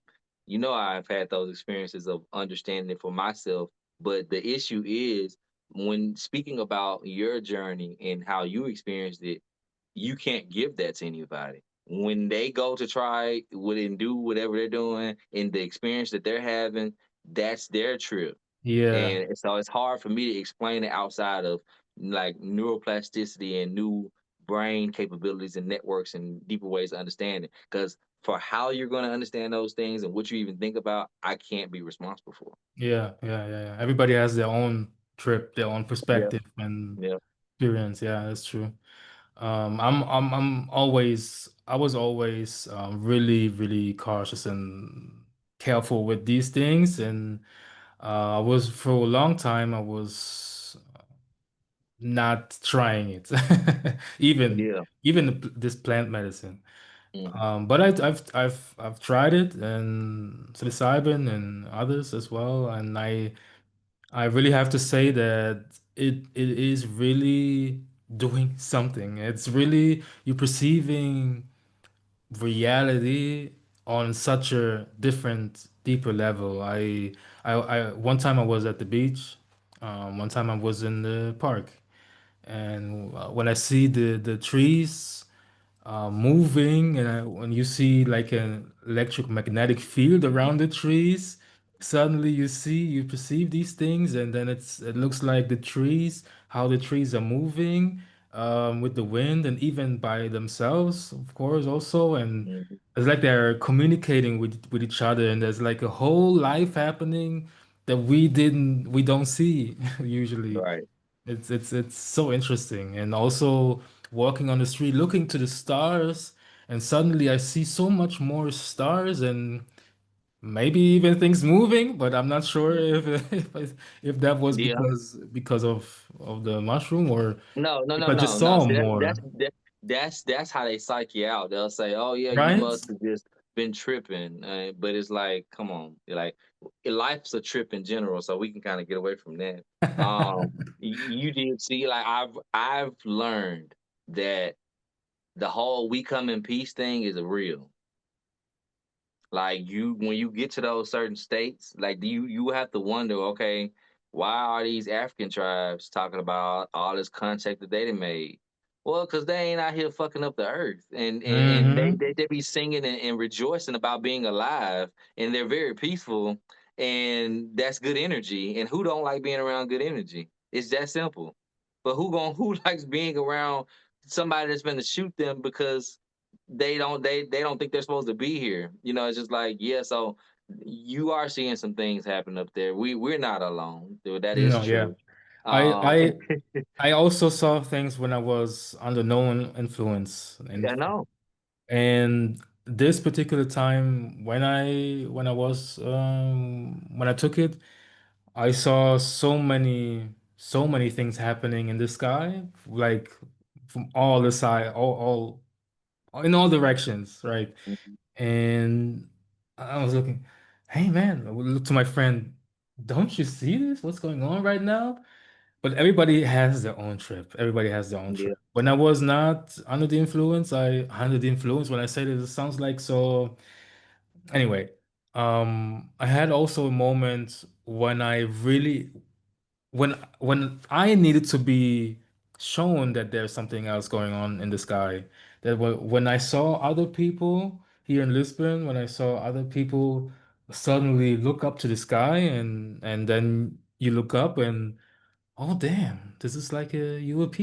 I've had those experiences of understanding it for myself. But the issue is when speaking about your journey and how you experienced it, you can't give that to anybody. When they go to try would and do whatever they're doing and the experience that they're having, that's their trip.
Yeah,
And so it's hard for me to explain it outside of like neuroplasticity and new brain capabilities and networks and deeper ways of understanding. Because for how you're going to understand those things and what you even think about, I can't be responsible for.
yeah, yeah, yeah, yeah. Everybody has their own trip, their own
Yeah,
perspective and
yeah,
experience. Yeah, that's true. I was always really, really cautious and careful with these things, and I was for a long time. I was not trying it, even
yeah.
this plant medicine.
Mm.
But I've tried it and psilocybin and others as well, and I really have to say that it is really doing something. It's really you perceiving reality on such a different, deeper level. One time I was at the beach, one time I was in the park, and when I see the trees moving, and when you see like an electromagnetic field around the trees, suddenly you perceive these things, and then it looks like how the trees are moving with the wind, and even by themselves, of course, also, and
Mhm.
it's like they're communicating with each other, and there's like a whole life happening that we don't see usually.
Right.
It's so interesting. And also walking on the street, looking to the stars, and suddenly I see so much more stars and maybe even things moving, but I'm not sure
Mhm.
if that was
Yeah.
because of the mushroom or
No, no,
if
no,
I
no,
just
no.
saw
See,
more,
that's how they psych you out. They'll say, "Oh yeah, you
right?
must have just been tripping," but it's like, come on, like life's a trip in general, so we can kind of get away from that. You did see, like I've learned that the whole "we come in peace" thing is a real. Like you, when you get to those certain states, like you have to wonder, okay, why are these African tribes talking about all this contact that they done made? Well, because they ain't out here fucking up the earth, and
Hmm.
they be singing and rejoicing about being alive, and they're very peaceful, and that's good energy. And who don't like being around good energy? It's that simple. But who likes being around somebody that's been to shoot them because they don't think they're supposed to be here. It's just like, yeah, so you are seeing some things happen up there. We're not alone. Dude, that is
No, yeah.
true.
I
Um
I I also saw things when I was under known influence,
I know.
and this particular time when I took it, I saw so many things happening in the sky, like from all the side, all in all directions, right?
Mhm.
And I was looking, hey man, I would look to my friend, don't you see this? What's going on right now? But everybody has their own trip. Everybody has their own
Yeah.
trip. When I was not under the influence, I under the influence. When I say this, it sounds like so. Anyway, I had also a moment when I really when I needed to be shown that there's something else going on in the sky. That when I saw other people here in Lisbon, when I saw other people suddenly look up to the sky, and then you look up and oh damn, this is like a UAP,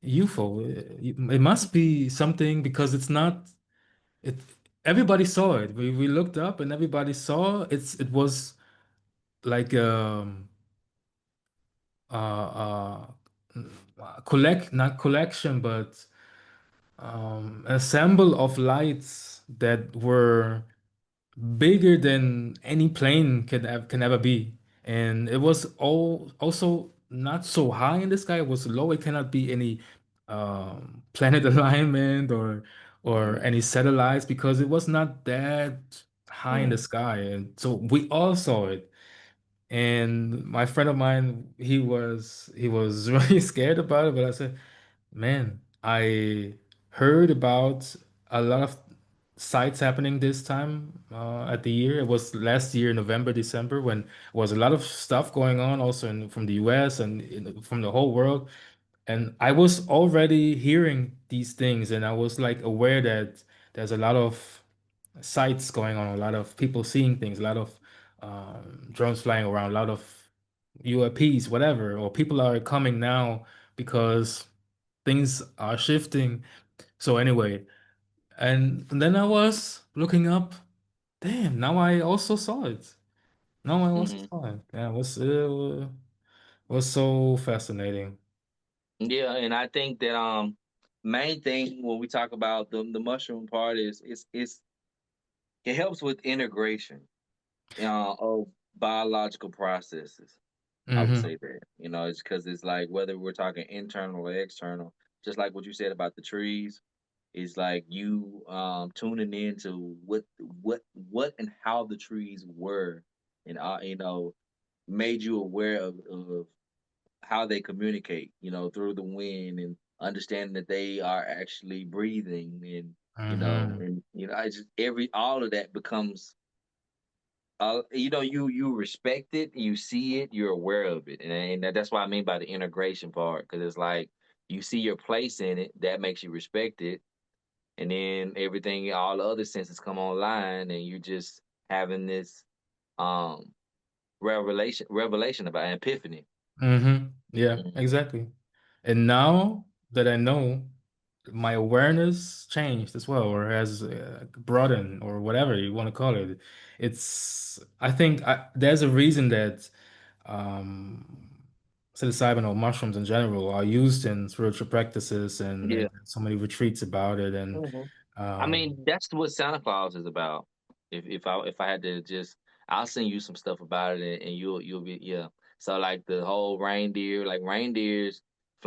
UFO. It must be something because it's not it. Everybody saw it. We looked up and everybody saw it was like uh, collect not collection but ensemble of lights that were bigger than any plane can ever be. And it was all also not so high in the sky. It was low. It cannot be any planet alignment or
Mhm.
any satellites because it was not that high in the
Mhm.
sky. And so we all saw it. And my friend of mine, he was really scared about it, but I said, man, I heard about a lot of sites happening this time at the year. It was last year, November, December, when was a lot of stuff going on also from the US and from the whole world. And I was already hearing these things, and I was like aware that there's a lot of sites going on, a lot of people seeing things, a lot of drones flying around, a lot of UAPs, whatever, or people are coming now because things are shifting. So anyway, and then I was looking up. Damn, now I also saw it. Now I also
Mhm.
saw it. Yeah, it was so fascinating.
Yeah, and I think that main thing when we talk about the mushroom part is it helps with integration of biological processes. I would
Hmm.
say that. It's because it's like whether we're talking internal or external, just like what you said about the trees, is like you tuning into what and how the trees were, and made you aware of how they communicate, through the wind, and understanding that they are actually breathing, and
Mm-hmm.
and I just every all of that becomes you respect it, you see it, you're aware of it, and that's what I mean by the integration part, because it's like you see your place in it, that makes you respect it, and then everything, all the other senses come online, and you're just having this um revelation about epiphany.
Mm-hmm. Yeah,
Mhm.
exactly. And now that I know, my awareness changed as well, or has broadened, or whatever you want to call it. I think there's a reason that um, psilocybin or mushrooms in general are used in spiritual practices, and
Yeah.
so many retreats about it. And
I
um,
mean, that's what Santa Claus is about. If I had to just, I'll send you some stuff about it, and you'll be, yeah. So like the whole reindeer, like reindeers,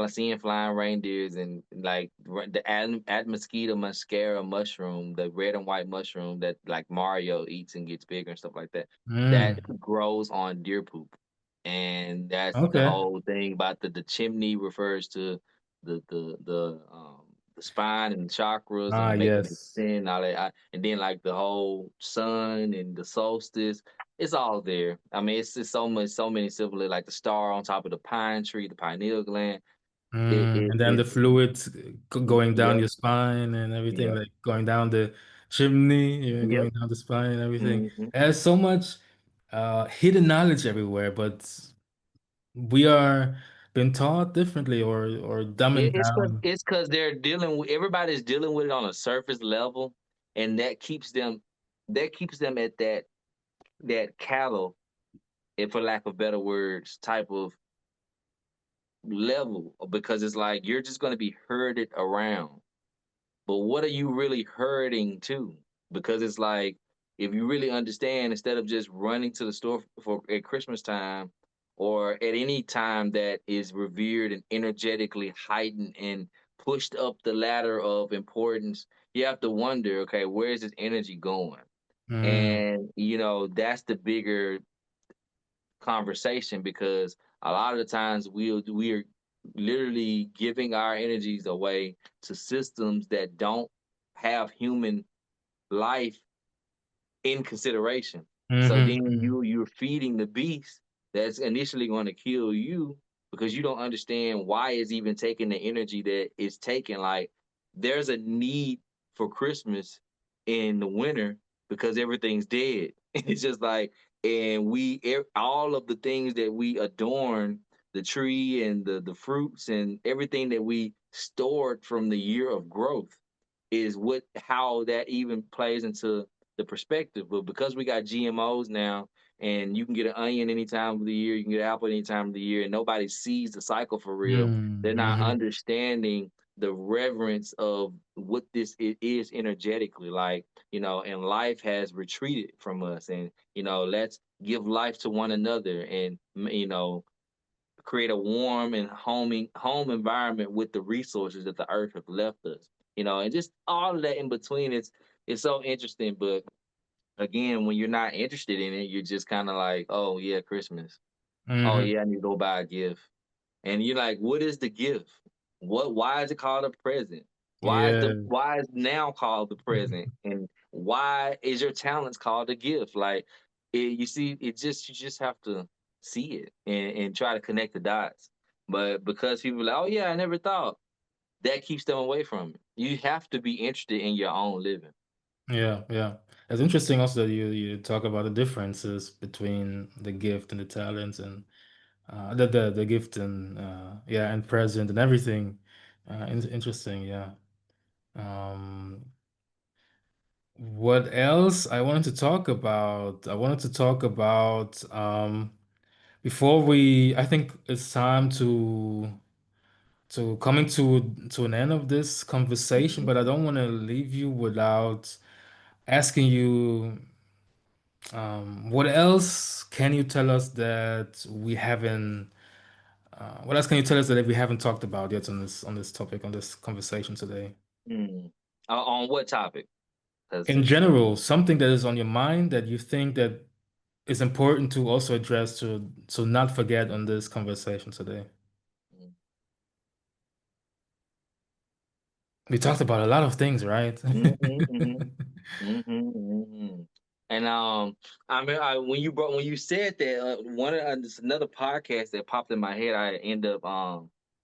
seeing flying reindeers, and like the mosquito mascara mushroom, the red and white mushroom that like Mario eats and gets bigger and stuff like that. That
mm,
grows on deer poop, and that's the
okay.
whole thing about the chimney refers to the spine and the chakras
Ah,
and making it
yes.
thin, all that, and then like the whole sun and the solstice, it's all there. I mean, it's just so many symbols, like the star on top of the pine tree, the pineal gland.
And then the
It's
fluid going down
yep,
your spine and everything,
yep,
like going down the chimney,
yep.
going down the spine and everything.
Hmm.
There's so much hidden knowledge everywhere, but we are being taught differently, or dumbing
It's because
down.
they're dealing with everybody's dealing with it on a surface level, and that keeps them at that cattle, if for lack of better words, type of level, because it's like you're just going to be herded around. But what are you really herding to? Because it's like if you really understand, instead of just running to the store for at Christmas time or at any time that is revered and energetically heightened and pushed up the ladder of importance, you have to wonder, okay, where is this energy going?
Mm,
And that's the bigger conversation, because a lot of the times we are literally giving our energies away to systems that don't have human life in consideration. So
hmm
then
hmm
you're feeding the beast that's initially going to kill you, because you don't understand why it's even taking the energy that it's taking. Like there's a need for Christmas in the winter because everything's dead. It's just like, and all of the things that we adorn the tree and the fruits and everything that we stored from the year of growth is what how that even plays into the perspective. But because we got GMOs now, and you can get an onion any time of the year, you can get an apple any time of the year, and nobody sees the cycle for real. They're not
hmm
understanding the reverence of what this it is energetically. Like, and life has retreated from us, and let's give life to one another, and create a warm and homing home environment with the resources that the earth has left us. And just all of that in between. It's so interesting, but again, when you're not interested in it, you're just kind of like, oh yeah, Christmas. Oh
hmm
yeah, I need to go buy a gift. And you're like, what is the gift? Why is it called a present?
Yeah.
Why is now called the present? And why is your talents called a gift? Like you see, you just have to see it and try to connect the dots. But because people are like, oh yeah, I never thought, that keeps them away from it. You have to be interested in your own living.
Yeah, yeah. It's interesting also that you talk about the differences between the gift and the talents, and the gift and yeah, and present and everything. Interesting, yeah. Um, what else I wanted to talk about? I wanted to talk about before I think it's time to coming to an end of this conversation,
Mhm.
but I don't want to leave you without asking you, what else can you tell us that we haven't what else can you tell us that we haven't talked about yet on this topic, on this conversation today?
Mm. On what topic? Because
In general, something that is on your mind that you think that is important to also address to not forget on this conversation today. We talked about a lot of things, right?
Hmm. Hmm. And I mean, when you said that, there's another podcast that popped in my head. I end up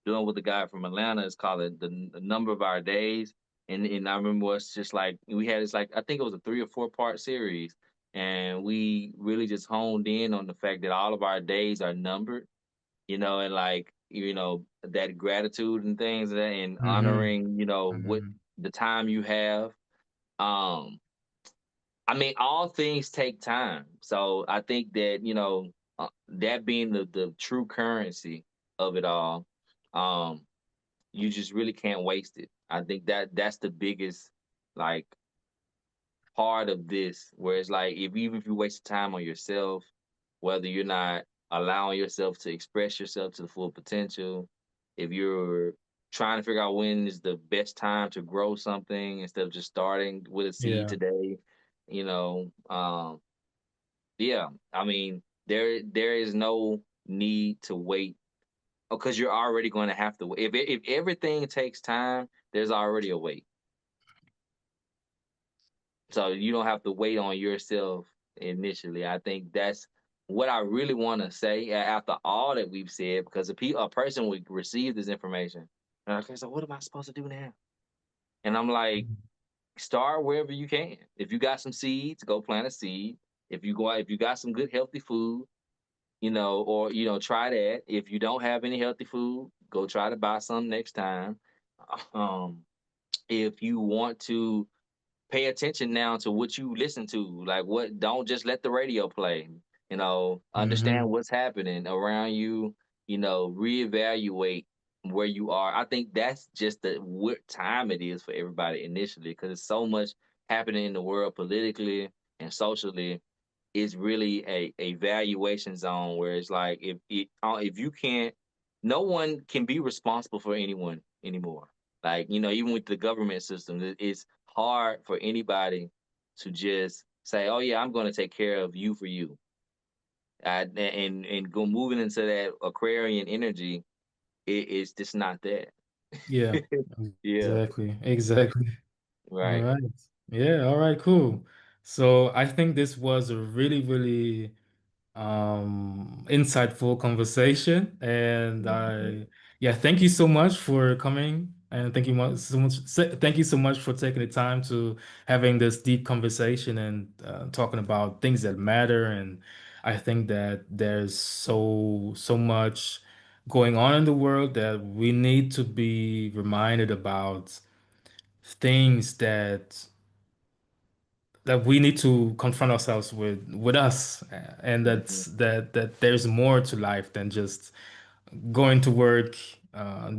doing with the guy from Atlanta. It's called the Number of Our Days, and I remember it's just like we had it's like I think it was a 3 or 4 part series, and we really just honed in on the fact that all of our days are numbered, and like that gratitude and things and
hmm
honoring what
hmm
the time you have. um I mean, all things take time. So I think that, that being the true currency of it all, um, you just really can't waste it. I think that's the biggest like part of this, where it's like even if you waste time on yourself, whether you're not allowing yourself to express yourself to the full potential, if you're trying to figure out when is the best time to grow something instead of just starting with a seed
Yeah.
today, you know, yeah, I mean, there is no need to wait because you're already going to have to wait. If everything takes time, there's already a wait. So you don't have to wait on yourself initially. I think that's what I really want to say after all that we've said, because a person would receive this information. And okay, so what am I supposed to do now? And I'm like, start wherever you can. If you got some seeds, go plant a seed. If you got some good healthy food, or try that. If you don't have any healthy food, go try to buy some next time. Um, if you want to pay attention now to what you listen to, like what, don't just let the radio play. Understand
hmm
what's happening around you. Reevaluate where you are. I think that's just the what time it is for everybody initially, because there's so much happening in the world politically and socially. Is really a valuation zone where it's like if you can't, no one can be responsible for anyone anymore. Like even with the government system, it's hard for anybody to just say, "Oh yeah, I'm going to take care of you for you," and go moving into that Aquarian energy. It's just not that.
Yeah.
Yeah,
Exactly. Exactly. All
right.
right. Yeah. All right. Cool. So I think this was a really, really insightful conversation, and
Mhm.
yeah, thank you so much for coming, and thank you so much for taking the time to having this deep conversation and talking about things that matter. And I think that there's so much going on in the world that we need to be reminded about things that we need to confront ourselves with us, and
Mhm.
that there's more to life than just going to work,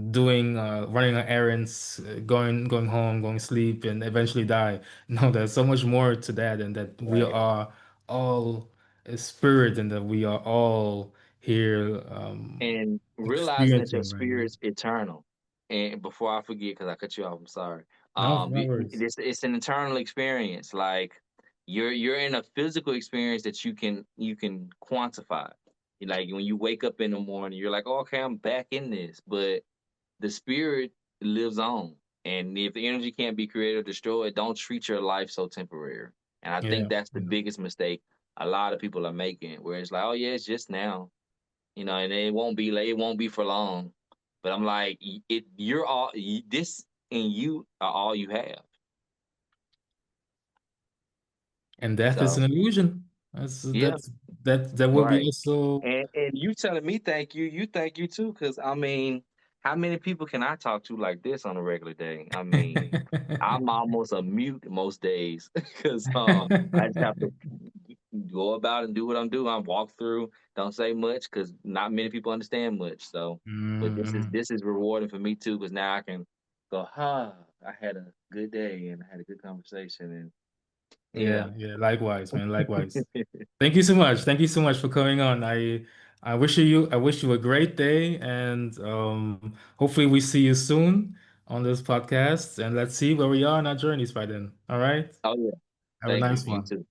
doing running on errands, going home, going to sleep, and eventually die. No, there's so much more to that, and that we
Right.
are all a spirit, and that we are all here
And realizing that your
experiencing right now.
spirit's eternal. And before I forget, because I cut you off, I'm sorry.
No, no worries.
It's an eternal experience. Like you're in a physical experience that you can quantify. Like when you wake up in the morning, you're like, oh, okay, I'm back in this. But the spirit lives on, and if the energy can't be created or destroyed, don't treat your life so temporary. And I think
Yeah,
that's the
yeah.
biggest mistake a lot of people are making, where it's like, oh yeah, it's just now, and it won't be late, it won't be for long. But I'm like, you're this, and you are all you have.
And death is
So
an illusion. That's
yeah,
that will be
right.
also.
And you telling me thank you too, because I mean, how many people can I talk to like this on a regular day? I mean, I'm almost a mute most days because I just have to go about and do what I'm doing. I walk through, don't say much because not many people understand much. So, but this is
Mhm.
this is rewarding for me too, because now I can go, I had a good day and I had a good conversation, and yeah.
Yeah, yeah. Likewise, man. Likewise. Thank you so much. Thank you so much for coming on. I wish you a great day, and hopefully we see you soon on this podcast. And let's see where we are on our journeys by then. All right.
Oh yeah,
Have a
thank you.
nice
You
one.
too.